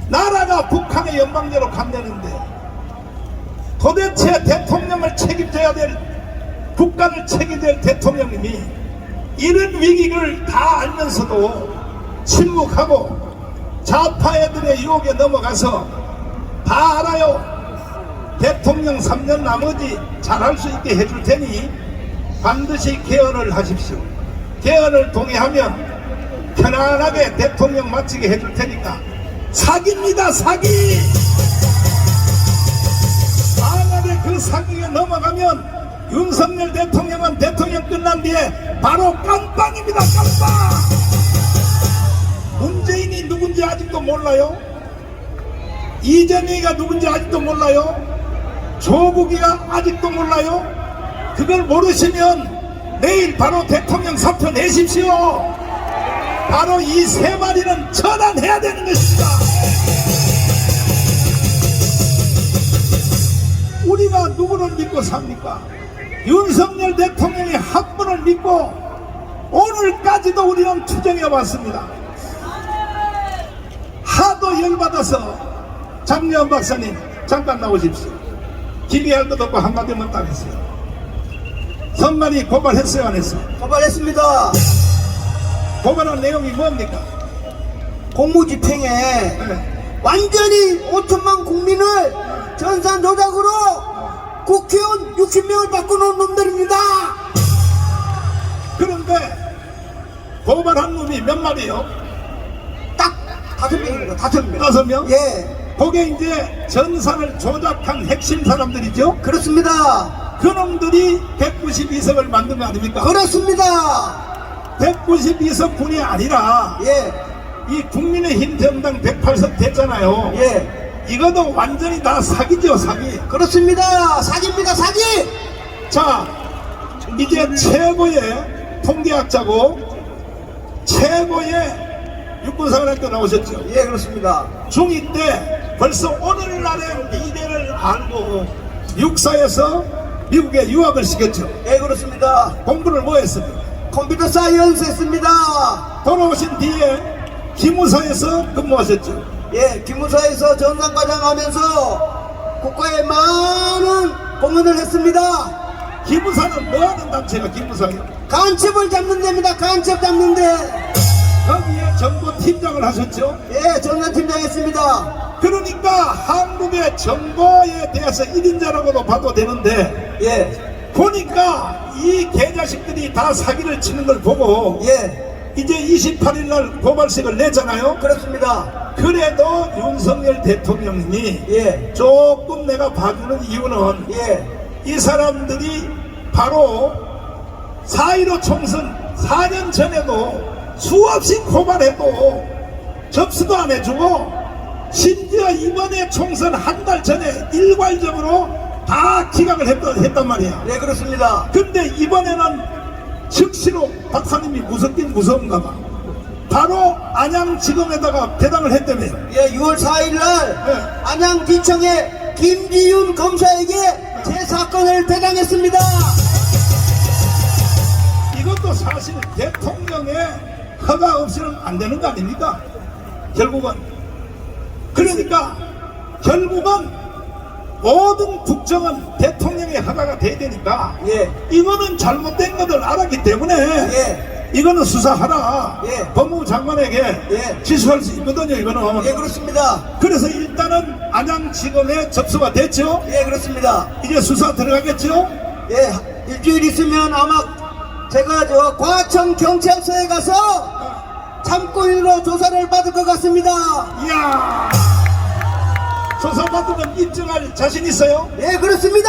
나라가 북한의 연방제로 간다는데 도대체 대통령을 책임져야 될, 국가를 책임질 대통령님이 이런 위기를 다 알면서도 침묵하고 좌파 애들의 유혹에 넘어가서 다 알아요. 대통령 3년 나머지 잘할 수 있게 해줄 테니 반드시 개헌을 하십시오. 개헌을 동의하면 편안하게 대통령 마치게 해줄 테니까 사기입니다. 사기. 만약에 그 사기에 넘어가면 윤석열 대통령은 대통령 끝난 뒤에 바로 깜빵입니다. 깜빵. 문재인이 누군지 아직도 몰라요. 이재명이가 누군지 아직도 몰라요. 조국이가 아직도 몰라요. 그걸 모르시면 내일 바로 대통령 사표 내십시오. 바로 이 세 마리는 처단해야 되는 것입니다. 우리가 누구를 믿고 삽니까? 윤석열 대통령이 한 분을 믿고 오늘까지도 우리는 투쟁해 왔습니다. 하도 열받아서 장려원 박사님 잠깐 나오십시오. 기대할 것도 없고 한마디만 딱 했어요. 선관위 고발했어요, 안 했어요? 고발했습니다. 고발한 내용이 뭡니까? 공무집행에 네. 완전히 5천만 국민을 전산 조작으로 국회의원 60명을 바꿔놓은 놈들입니다. 그런데 고발한 놈이 몇 마리요? 딱 5명입니다. 5명. 5명? 예, 그게 이제 전산을 조작한 핵심 사람들이죠? 그렇습니다. 그놈들이 192석을 만든 거 아닙니까? 그렇습니다. 192석 분이 아니라 예, 이 국민의힘 정당 108석 됐잖아요. 예, 이것도 완전히 다 사기죠, 사기. 그렇습니다. 사기입니다. 사기. 자, 이제 최고의 통계학자고 최고의 육군사관학교 나오셨죠. 예, 그렇습니다. 중2 때 벌써 오늘날의 미래를 알고 육사에서 미국에 유학을 시켰죠. 예, 그렇습니다. 공부를 뭐 했습니까? 컴퓨터 사이언스 했습니다. 돌아오신 뒤에 기무사에서 근무하셨죠. 예, 기무사에서 전산과장 하면서 국가에 많은 공헌을 했습니다. 기무사는 뭐하는 단체가 기무사예요? 간첩을 잡는 데입니다. 간첩 잡는 데. 거기에 정보팀장을 하셨죠. 예, 전산팀장 했습니다. 그러니까 한국의 정보에 대해서 1인자라고도 봐도 되는데 예, 보니까 이 개자식들이 다 사기를 치는 걸 보고 예, 이제 28일 날 고발식을 냈잖아요. 그렇습니다. 그래도 윤석열 대통령님이 예, 조금 내가 봐주는 이유는 예, 이 사람들이 바로 4.15 총선 4년 전에도 수없이 고발해도 접수도 안 해주고 심지어 이번에 총선 한 달 전에 일괄적으로 다 기각을 했단 말이야. 네, 그렇습니다. 근데 이번에는 즉시로 박사님이 무섭긴 무서운가 봐. 바로 안양지검에다가 배당을 했다며. 예, 6월 4일 날 안양지청에 김지윤 검사에게 제 사건을 배당했습니다. 이것도 사실 대통령의 허가 없이는 안 되는 거 아닙니까? 결국은. 그러니까 결국은 모든 국정은 대통령의 허가가 돼야 되니까 예. 이거는 잘못된 것을 알았기 때문에 예. 이거는 수사하라. 예. 법무부 장관에게 예. 지시할 수 있거든요. 이거는. 예, 그렇습니다. 그래서 일단은 안양지검에 접수가 됐죠. 예, 그렇습니다. 이제 수사 들어가겠죠. 예, 일주일 있으면 아마 제가 저 과천 경찰서에 가서 참고인으로 조사를 받을 것 같습니다. 이야, 조사받으면 입증할 자신 있어요? 예, 그렇습니다.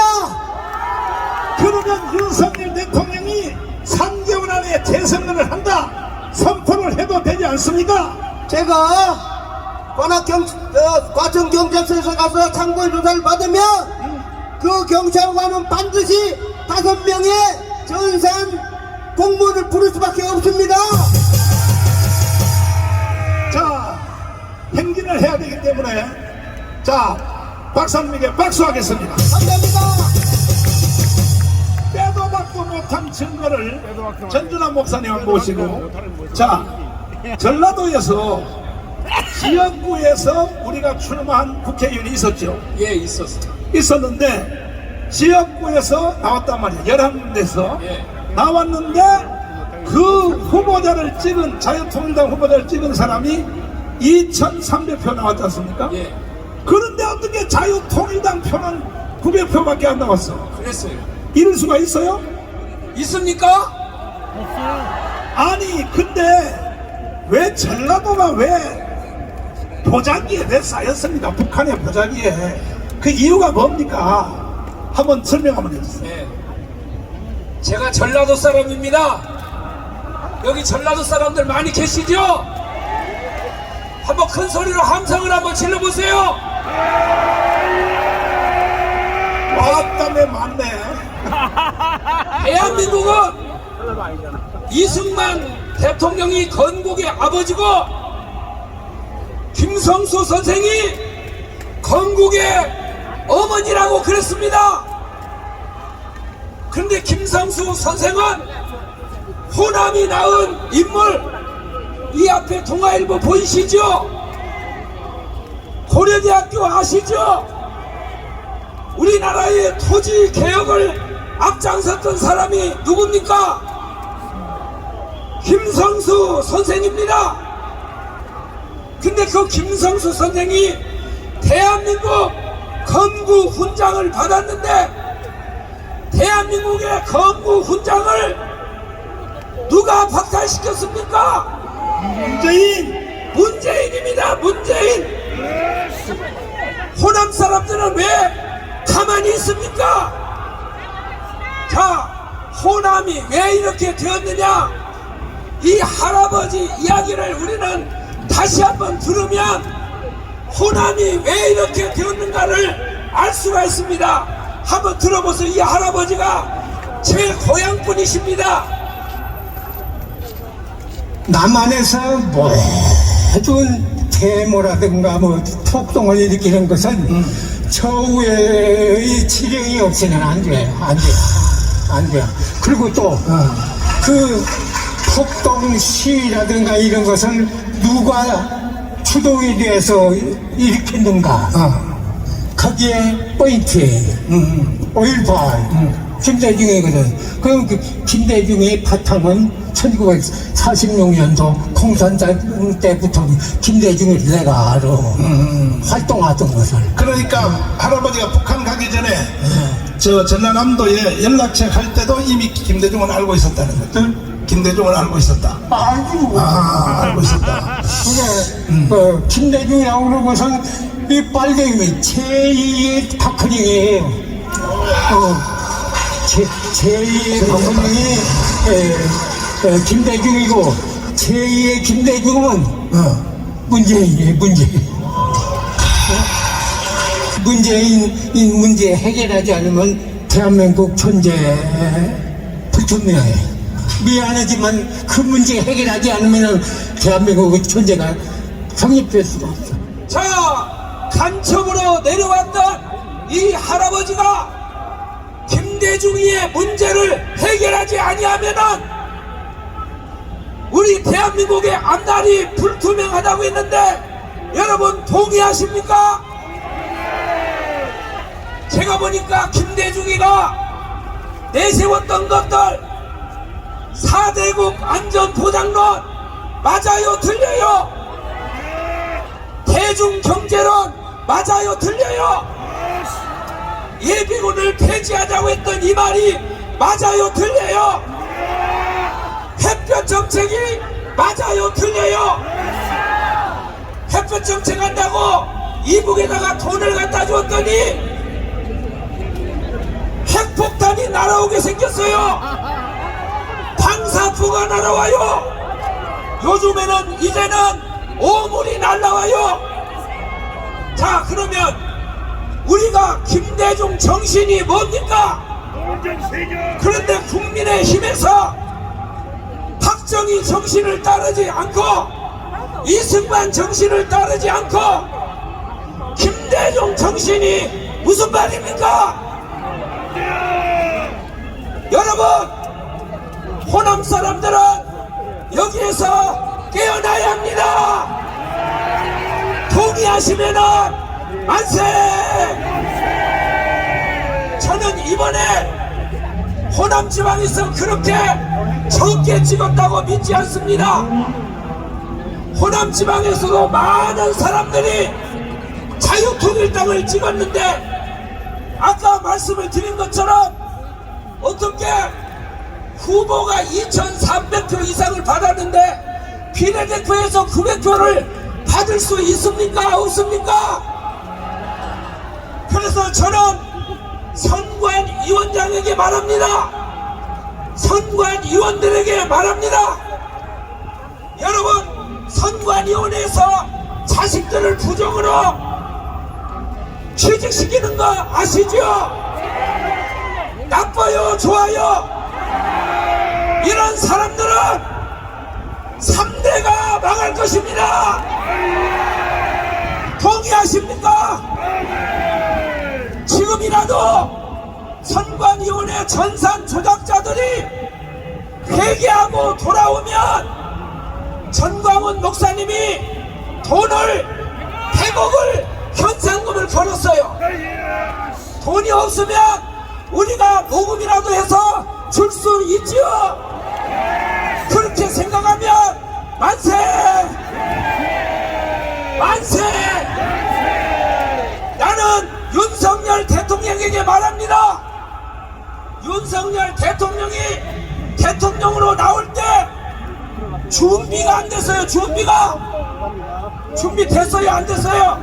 그러면 윤석열 대통령이 3개월 안에 재선거를 한다 선포를 해도 되지 않습니까? 제가 과천 경찰서에서 가서 참고인 조사를 받으면 그 경찰관은 반드시 5명의 전산 공무원을 부를 수밖에 없습니다. 자, 행진을 해야 되기 때문에 자, 박사님에게 박수하겠습니다. 감사합니다. 빼도 박도 못한 증거를 전준환 목사님을 모시고, 자, 전라도에서 지역구에서 우리가 출마한 국회의원이 있었죠. 예, 있었어요. 있었는데 지역구에서 나왔단 말이야. 11군데서 예. 나왔는데 그 후보자를 찍은, 자유통일당 후보자를 찍은 사람이 2300표 나왔지 않습니까? 예. 그런데 어떻게 자유통일당 표는 900표밖에 안 나왔어? 그랬어요. 이럴 수가 있어요? 있습니까? 아니 근데 왜 전라도가 왜 보자기에 왜 쌓였습니까? 북한의 보자기에. 그 이유가 뭡니까? 한번 설명 한번 해주세요. 네. 제가 전라도 사람입니다. 여기 전라도 사람들 많이 계시죠? 한번 큰 소리로 함성을 한번 질러보세요. 왔다며 맞네. 대한민국은 이승만 대통령이 건국의 아버지고 김성수 선생이 건국의 어머니라고 그랬습니다. 그런데 김성수 선생은 호남이 낳은 인물, 이 앞에 동아일보 보이시죠? 고려대학교 아시죠? 우리나라의 토지 개혁을 앞장섰던 사람이 누굽니까? 김성수 선생입니다. 근데 그 김성수 선생이 대한민국 건국 훈장을 받았는데 대한민국의 건국 훈장을 누가 박탈시켰습니까? 문재인입니다. 문재인. 호남 사람들은 왜 가만히 있습니까? 자, 호남이 왜 이렇게 되었느냐? 이 할아버지 이야기를 우리는 다시 한번 들으면 호남이 왜 이렇게 되었는가를 알 수가 있습니다. 한번 들어보세요. 이 할아버지가 제 고향분이십니다. 남한에서 모든 태모라든가 폭동을 일으키는 것은 저우의 지령이 없이는 안 돼요. 그리고 또 그 폭동 시위라든가 이런 것을 누가 주도에 대해서 일으켰는가, 거기에 포인트예요. 5.18 김대중이거든. 그럼 그 김대중의 바탕은 1946년도 공산당 때부터 김대중을 내가 알아. 활동하던 것을. 그러니까 할아버지가 북한 가기 전에 저 전라남도에 연락책 할 때도 이미 김대중을 알고 있었다는 것들. 김대중을 알고 있었다. 알고 있었다. 그게 김대중이라고 그러는 것은 이 빨갱이 제2의 박헌영이에요. 제2의 박헌영이 김대중이고 제2의 김대중은 문재인이에요. 문재인 문제 해결하지 않으면 대한민국 존재 불투명해요. 미안하지만 그 문제 해결하지 않으면 대한민국의 존재가 성립될 수가 없어. 자, 간첩으로 내려왔던 이 할아버지가 김대중이의 문제를 해결하지 아니하면은 우리 대한민국의 앞날이 불투명하다고 했는데 여러분 동의하십니까? 제가 보니까 김대중이가 내세웠던 것들 4대국 안전보장론 맞아요 틀려요? 대중경제론 맞아요 틀려요? 예비군을 폐지하자고 했던 이 말이 맞아요 틀려요? 햇볕 정책이 맞아요 틀려요? 햇볕 정책 한다고 이북에다가 돈을 갖다 줬더니 핵폭탄이 날아오게 생겼어요. 방사포가 날아와요. 요즘에는 이제는 오물이 날아와요. 자, 그러면 우리가 김대중 정신이 뭡니까? 그런데 국민의힘에서 박정희 정신을 따르지 않고 이승만 정신을 따르지 않고 김대중 정신이 무슨 말입니까? 여러분, 호남 사람들은 여기에서 깨어나야 합니다. 동의하시면은 만세! 저는 이번에 호남 지방에서 그렇게 적게 찍었다고 믿지 않습니다. 호남 지방에서도 많은 사람들이 자유통일당을 찍었는데 아까 말씀을 드린 것처럼 어떻게 후보가 2,300표 이상을 받았는데 비례대표에서 900표를 받을 수 있습니까? 없습니까? 그래서 저는 선관위원장에게 말합니다. 선관위원들에게 말합니다. 여러분, 선관위원회에서 자식들을 부정으로 취직시키는 거 아시죠? 나빠요? 좋아요? 이런 사람들은 3대가 망할 것입니다. 동의하십니까? 지금이라도 선관위원회 전산 조작자들이 회개하고 돌아오면 전광훈 목사님이 돈을 100억을 현상금을 걸었어요. 돈이 없으면 우리가 모금이라도 해서 줄 수 있지요. 그렇게 생각하면 만세! 만세! 나는 윤석열 대통령에게 말합니다. 윤석열 대통령이 대통령으로 나올 때 준비가 안 됐어요. 준비됐어요? 안 됐어요?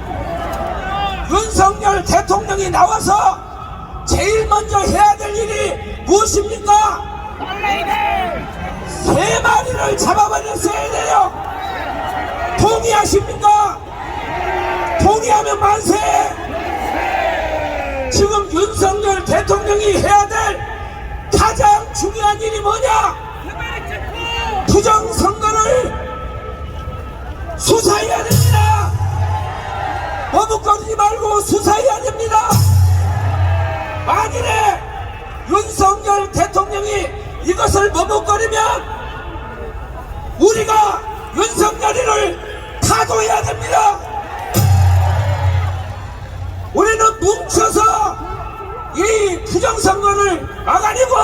윤석열 대통령이 나와서 제일 먼저 해야 될 일이 무엇입니까? 3마리를 잡아버렸어야 돼요. 동의하십니까? 동의하면 만세! 지금 윤석열 대통령이 해야 될 가장 중요한 일이 뭐냐? 부정선거를 수사해야 됩니다. 머뭇거리지 말고 수사해야 됩니다. 만일에 윤석열 대통령이 이것을 머뭇거리면 우리가 윤석열이를 타도해야 됩니다. 우리는 뭉쳐서 이 부정선거를 막아내고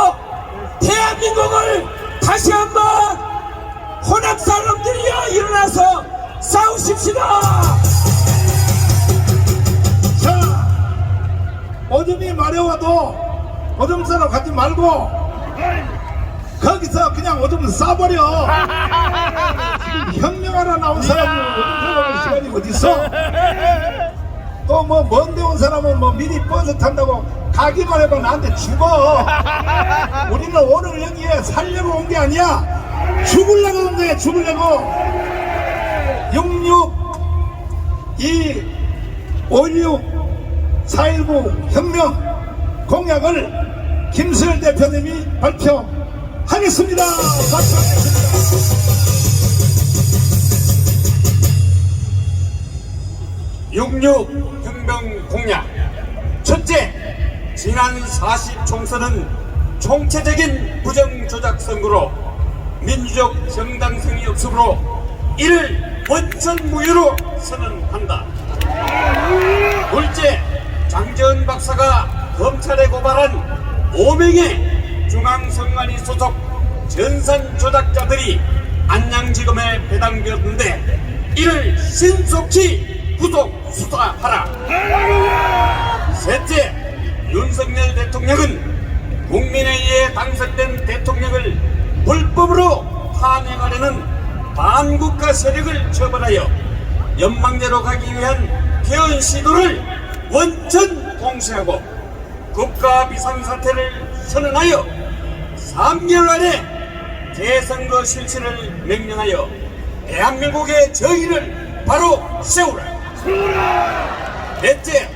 대한민국을 다시 한번 호남 사람들이여 일어나서 싸우십시다. 자, 어둠이 마려워도 어둠 사람 가지 말고 거기서 그냥 어둠 쏴버려. 지금 혁명하러 나온 사람이 어둠 사람의 시간이 어딨어? 또 뭐 먼데 온 사람은 뭐 미리 버스 탄다고 가기만 해봐 나한테 죽어. 우리는 오늘 여기에 살려고 온 게 아니야. 죽으려고 온 거야. 죽으려고. 66, 5.16, 4.19 혁명 공약을 김수열 대표님이 하겠습니다. 박수 하겠습니다. 6.6 혁명 공약. 첫째, 지난 40 총선은 총체적인 부정조작 선거로 민주적 정당성이 없으므로 이를 원천무효로 선언한다. 둘째, 장재원 박사가 검찰에 고발한 5명의 중앙선관위 소속 전산 조작자들이 안양지검에 배당되었는데 이를 신속히 구속 수사하라. 셋째, 윤석열 대통령은 국민의힘에 당선된 대통령을 불법으로 탄핵하려는 반국가 세력을 처벌하여 연방제로 가기 위한 개헌 시도를 원천 공세하고 국가 비상사태를 선언하여 3개월 안에 재선거 실시를 명령하여 대한민국의 정의를 바로 세우라. 넷째,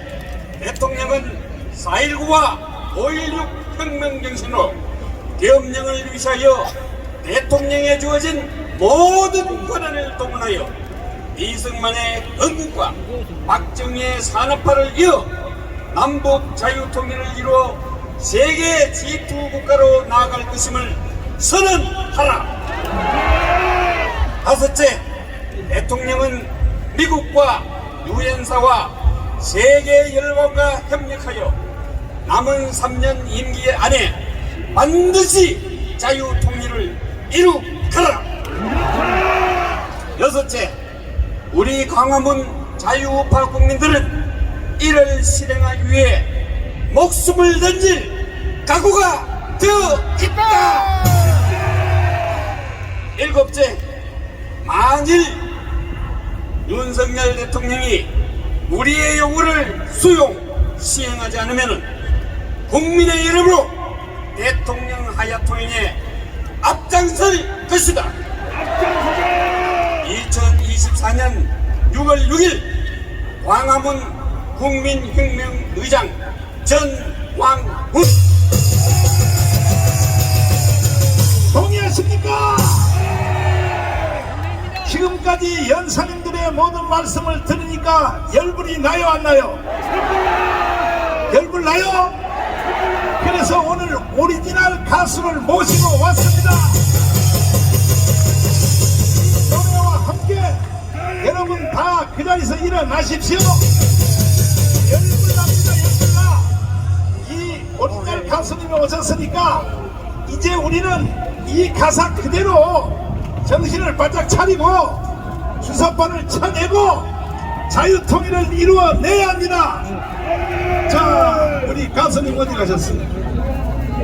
대통령은 4.19와 5.16 혁명 정신으로 계엄령을 위시하여 대통령에 주어진 모든 권한을 동원하여 이승만의 건국과 박정희의 산업화를 이어 남북 자유통일을 이루어 세계 G2 국가로 나아갈 것임을 선언하라. 다섯째, 대통령은 미국과 유엔사와 세계 열강과 협력하여 남은 3년 임기 안에 반드시 자유통일을 이룩하라. 여섯째, 우리 광화문 자유우파 국민들은 이를 실행하기 위해 목숨을 던질 각오가 되어 있다. 일곱째, 만일 윤석열 대통령이 우리의 요구를 시행하지 않으면 국민의 이름으로 대통령 하야 통행에 앞장설 것이다. 2024년 6월 6일 광화문 국민혁명의장 전광훈. 동의하십니까? 지금까지 연사님들의 모든 말씀을 들으니까 열불이 나요 안 나요? 열불 나요? 그래서 오늘 오리지널 가수를 모시고 왔습니다. 노래와 함께 여러분 다 그 자리에서 일어나십시오. 열불 납니다. 열불 나. 이 오리지널 가수님이 오셨으니까 이제 우리는 이 가사 그대로 정신을 바짝 차리고 주사바를 쳐내고 자유통일을 이루어내야 합니다. 자, 우리 가수님 어디 가셨어요?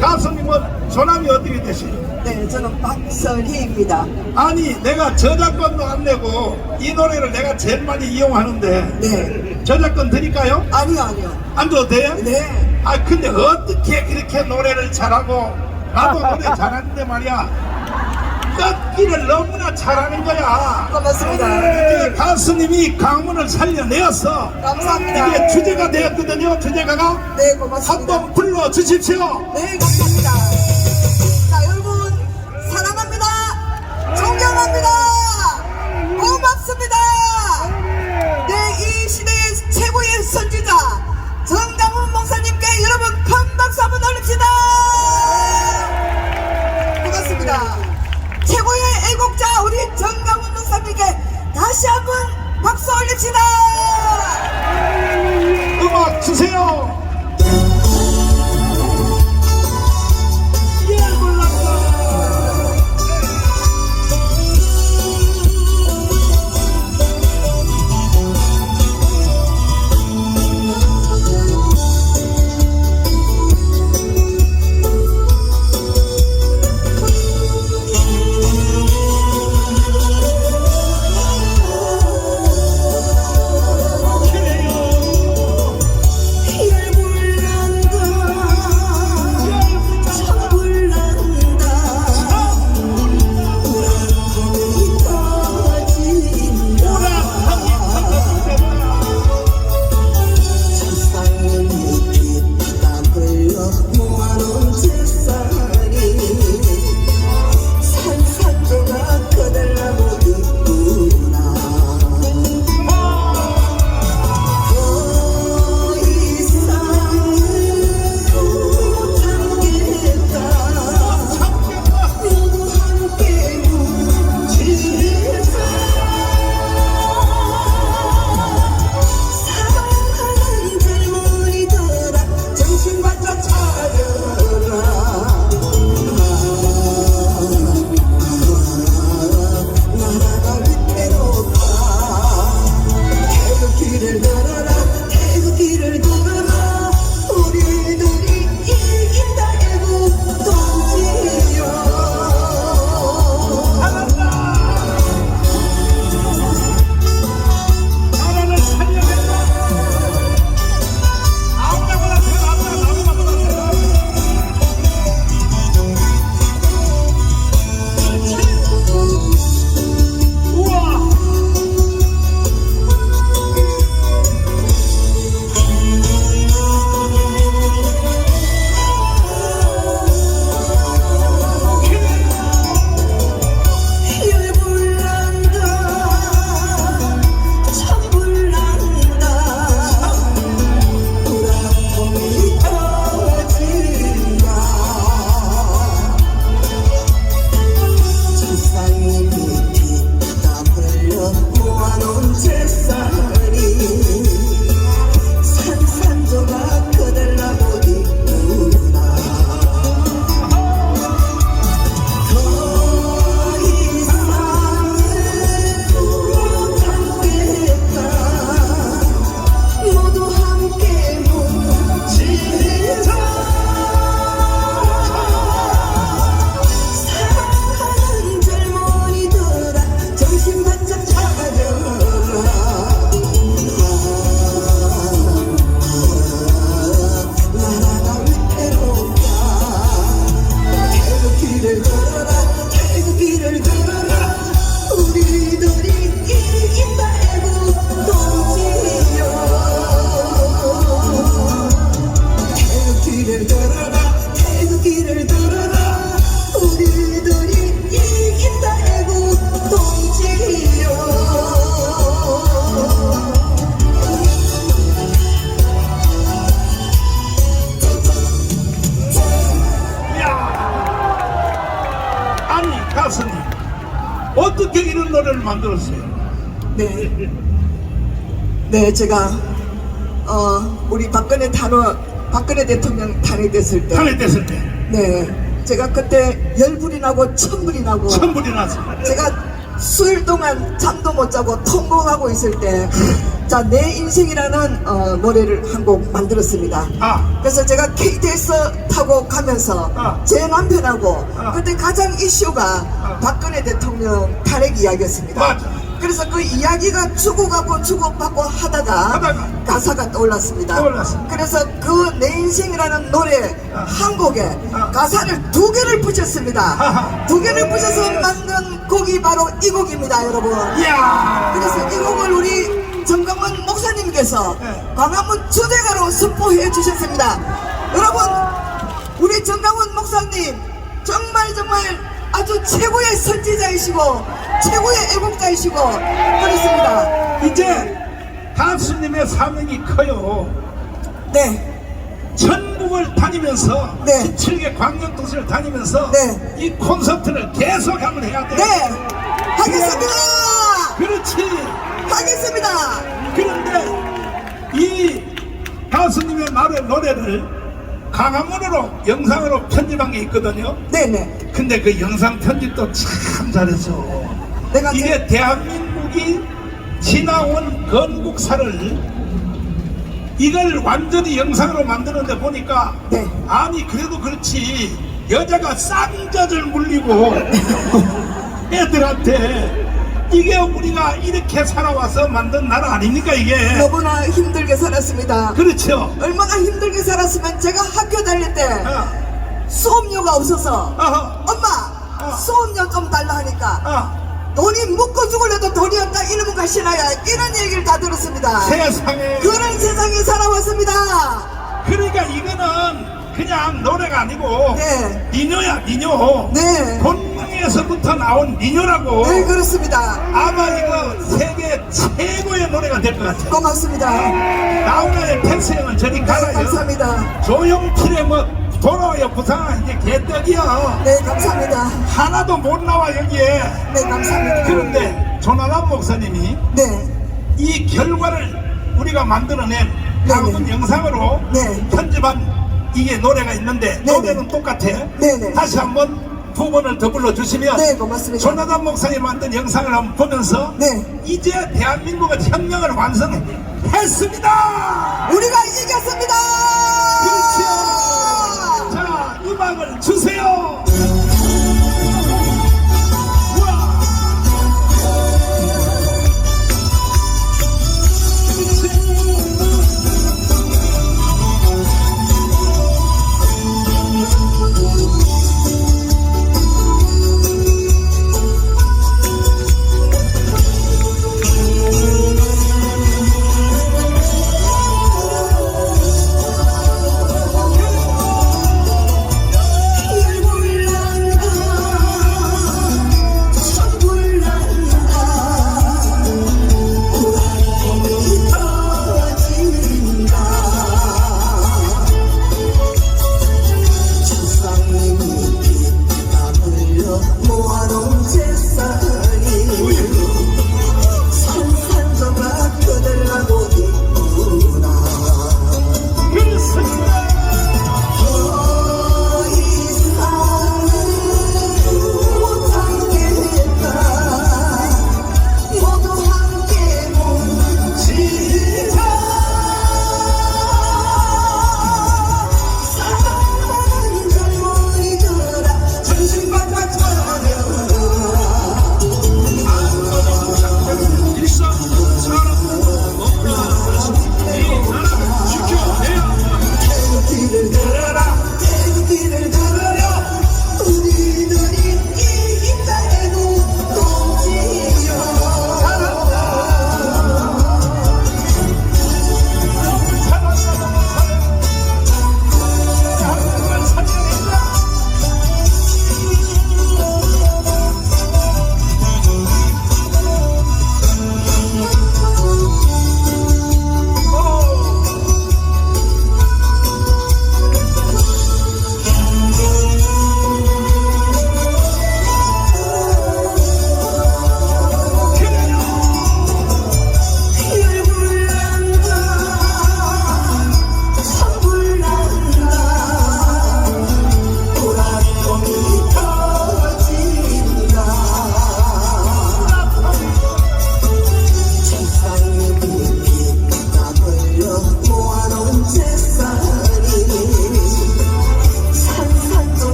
가수님은 조남이 어떻게 되시죠? 네, 저는 박설희입니다. 아니, 내가 저작권도 안 내고 이 노래를 내가 제일 많이 이용하는데 네. 저작권 드릴까요? 아니요. 안 줘도 돼요? 네. 아, 근데 어떻게 그렇게 노래를 잘하고 나도 노래 잘하는데 말이야 꺾기를 너무나 잘하는 거야. 고맙습니다. 이게 가수님이 강문을 살려내었어. 감사합니다. 이게 주제가 되었거든요. 주제가가. 네, 고맙습니다. 한번 불러주십시오. 네, 감사합니다. 자, 여러분 사랑합니다. 존경합니다. 고맙습니다. 네, 이 시대의 최고의 선지자 정강훈 목사님께 여러분 큰 박수 한번 올립시다. 고맙습니다. 최고의 애국자 우리 정강훈 목사님께 다시 한번 박수 올립시다. 음악 주세요. 만들었어요. 네, 제가 우리 박근혜 대통령 탄핵됐을 때, 네, 제가 그때 열불이 나고 천불이 나고 천불이 나서 제가 수일 동안 잠도 못 자고 통곡하고 있을 때, 자, 내 인생이라는 노래를 한 곡 만들었습니다. 그래서 제가 KTX 타고 가면서 제 남편하고 그때 가장 이슈가 박근혜 대통령 탄핵 이야기였습니다. 맞아. 그래서 그 이야기가 주고가고 주고받고 하다가 가사가 떠올랐습니다. 그래서 그 내 인생이라는 노래 한 곡에 가사를 2개를 붙였습니다. 2개를 붙여서 만든 곡이 바로 이 곡입니다, 여러분. 그래서 이 곡을 우리 정강원 목사님께서 광화문 주제가로 선포해 주셨습니다. 여러분, 우리 정강원 목사님 정말 아주 최고의 선지자이시고 최고의 애국자이시고 그렇습니다. 이제 가수님의 사명이 커요. 네. 전국을 다니면서 네. 17개 광역도시를 다니면서 네. 이 콘서트를 계속 한번 해야 돼. 네, 하겠습니다. 그렇지. 하겠습니다. 그런데 이 가수님의 노래를 강화문으로 영상으로 편집한 게 있거든요. 네네. 근데 그 영상 편집도 참 잘했어. 이게 대한민국이 지나온 건국사를 이걸 완전히 영상으로 만드는데 보니까 아니 그래도 그렇지 여자가 쌍젖을 물리고 애들한테 이게 우리가 이렇게 살아와서 만든 나라 아닙니까 이게. 너무나 힘들게 살았습니다. 그렇죠. 얼마나 힘들게 살았으면 제가 학교 다닐 때 수업료가 없어서 엄마 수업료 좀 달라 하니까 돈이 묻고 죽을래도 돈이 없다 이놈은 가시나야 이런 얘기를 다 들었습니다. 세상에 그런 세상에 살아왔습니다. 그러니까 이거는 그냥 노래가 아니고 민요야 민요. 네. 본능에서부터 나온 민요라고. 네, 그렇습니다. 아마 이거 세계 최고의 노래가 될 것 같아요. 고맙습니다. 나훈아의 팬스형은 저리 가라요. 감사합니다. 조용필의 뭐 돌아와요 부산 이제 개떡이야. 네, 감사합니다. 하나도 못 나와 여기에. 네, 감사합니다. 그런데 조나란 목사님이 이 결과를 우리가 만들어낸 방금 영상으로 편집한 이게 노래가 있는데 노래는 똑같아. 다시 한번 2번을 더 불러주시면 고맙습니다. 조나단 목사님이 만든 영상을 한번 보면서 이제 대한민국은 혁명을 완성했습니다. 우리가 이겼습니다. 그렇죠. 자, 음악을 주세요.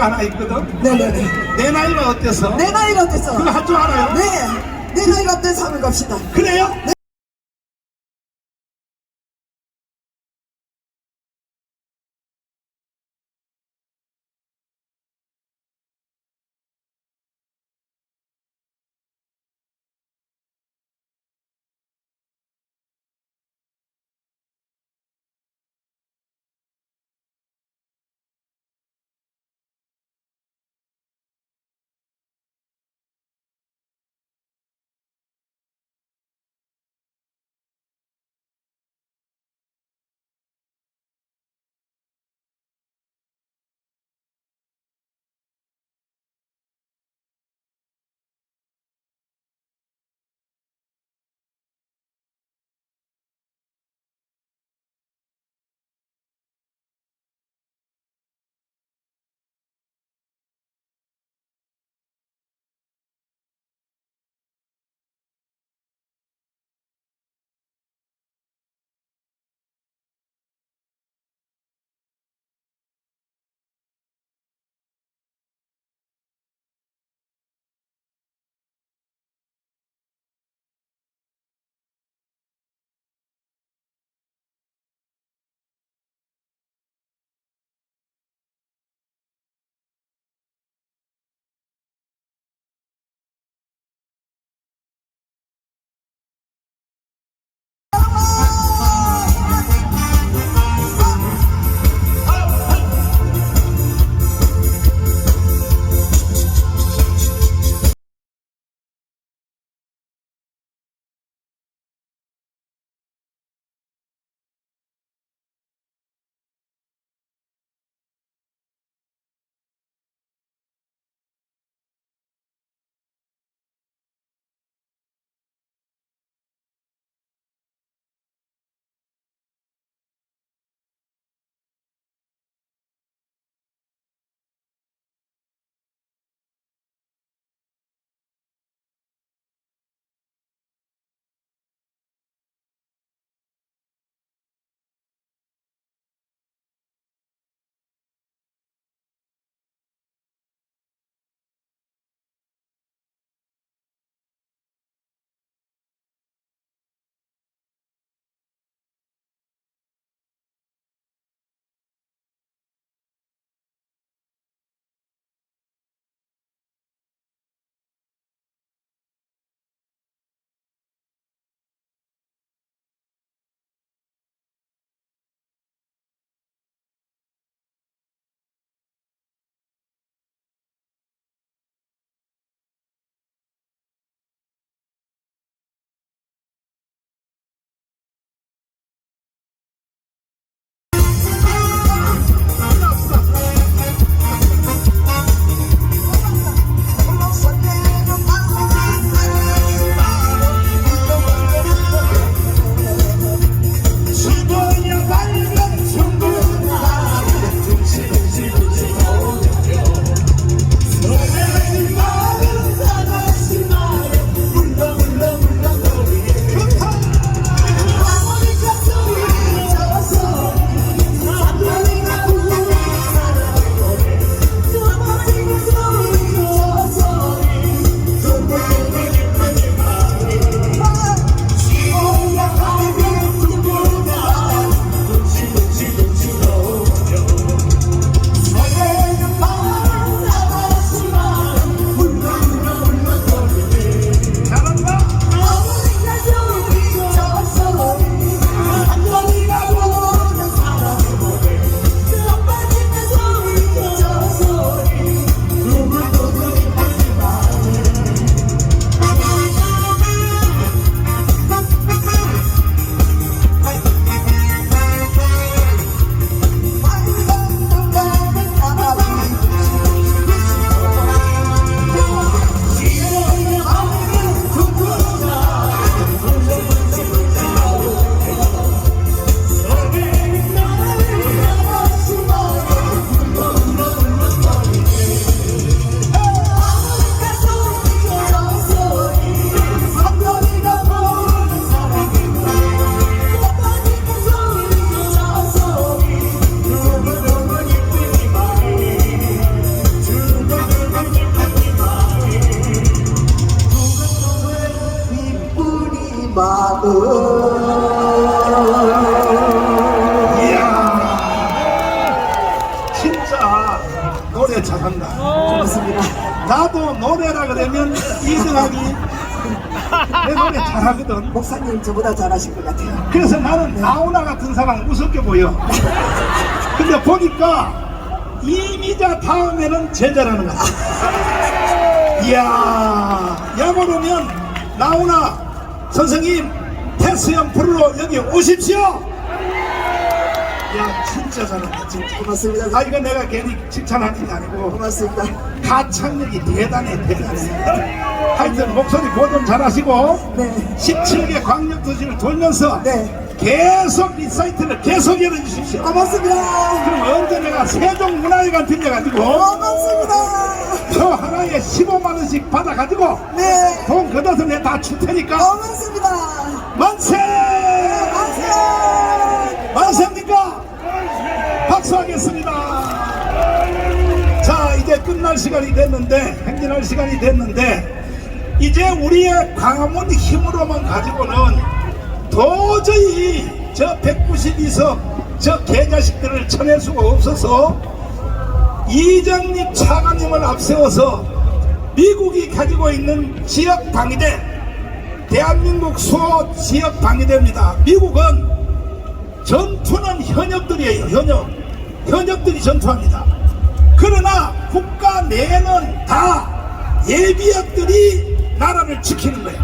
하나 있거든. 네네네. 내 나이가 어때서? 내 나이가 어때서? 그거 할 줄 알아요? 네. 내 나이가 어때서 하면 갑시다. 그래요? 네. 이야, 진짜 노래 잘한다. 고맙습니다. 나도 노래라 그러면 2등하기 내 노래 잘하거든. 목사님 저보다 잘하실 것 같아요. 그래서 나는 나훈아 같은 사람 우습게 보여. 근데 보니까 이미자 다음에는 제자라는 거야. 이야, 야구르면 나훈아 선생님 테스형 프로로 여기 오십시오. 야, 진짜 잘한다, 진짜. 고맙습니다. 아, 이거 내가 괜히 칭찬하는 게 아니고 고맙습니다. 가창력이 대단해. 하여튼 목소리 보존 잘하시고 네. 17개 광역도시를 돌면서 네. 계속 리사이트를 계속 열어주십시오. 고맙습니다. 그럼 언제 내가 세종문화회관 들려가지고 고맙습니다. 표 하나에 15만원씩 받아가지고 네. 돈 걷어서 내가 다 줄 테니까 고맙습니다. 만세! 만세! 만세입니까? 박수하겠습니다. 자, 이제 끝날 시간이 됐는데, 행진할 시간이 됐는데, 이제 우리의 광화문 힘으로만 가지고는 도저히 저 192석 저 개자식들을 쳐낼 수가 없어서 이정립 차관님을 앞세워서 미국이 가지고 있는 지역 방위대, 대한민국 수호 지역 방위대입니다. 미국은 전투는 현역들이에요. 현역들이 전투합니다. 그러나 국가 내에는 다 예비역들이 나라를 지키는 거예요.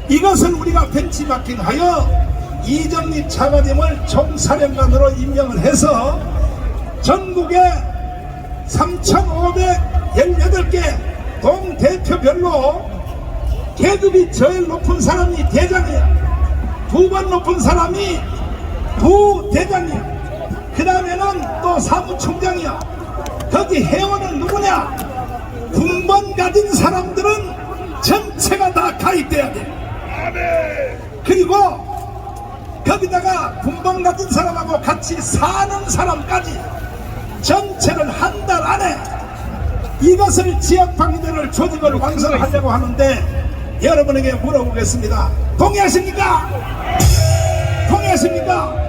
이것을 우리가 벤치마킹하여 이정립 차관님을 총사령관으로 임명을 해서 전국에 3,518개 동대표별로 계급이 제일 높은 사람이 대장이에요. 두 번 높은 사람이 부대장이에요. 그 다음에는 또 사무총장이야. 거기 회원은 누구냐? 군번 가진 사람들은 전체가 다 가입돼야 돼. 그리고 거기다가 군번 가진 사람하고 같이 사는 사람까지 전체를 한 달 안에 이것을 지역방위대를 조직을 완성하려고 하는데 여러분에게 물어보겠습니다. 동의하십니까? 동의하십니까?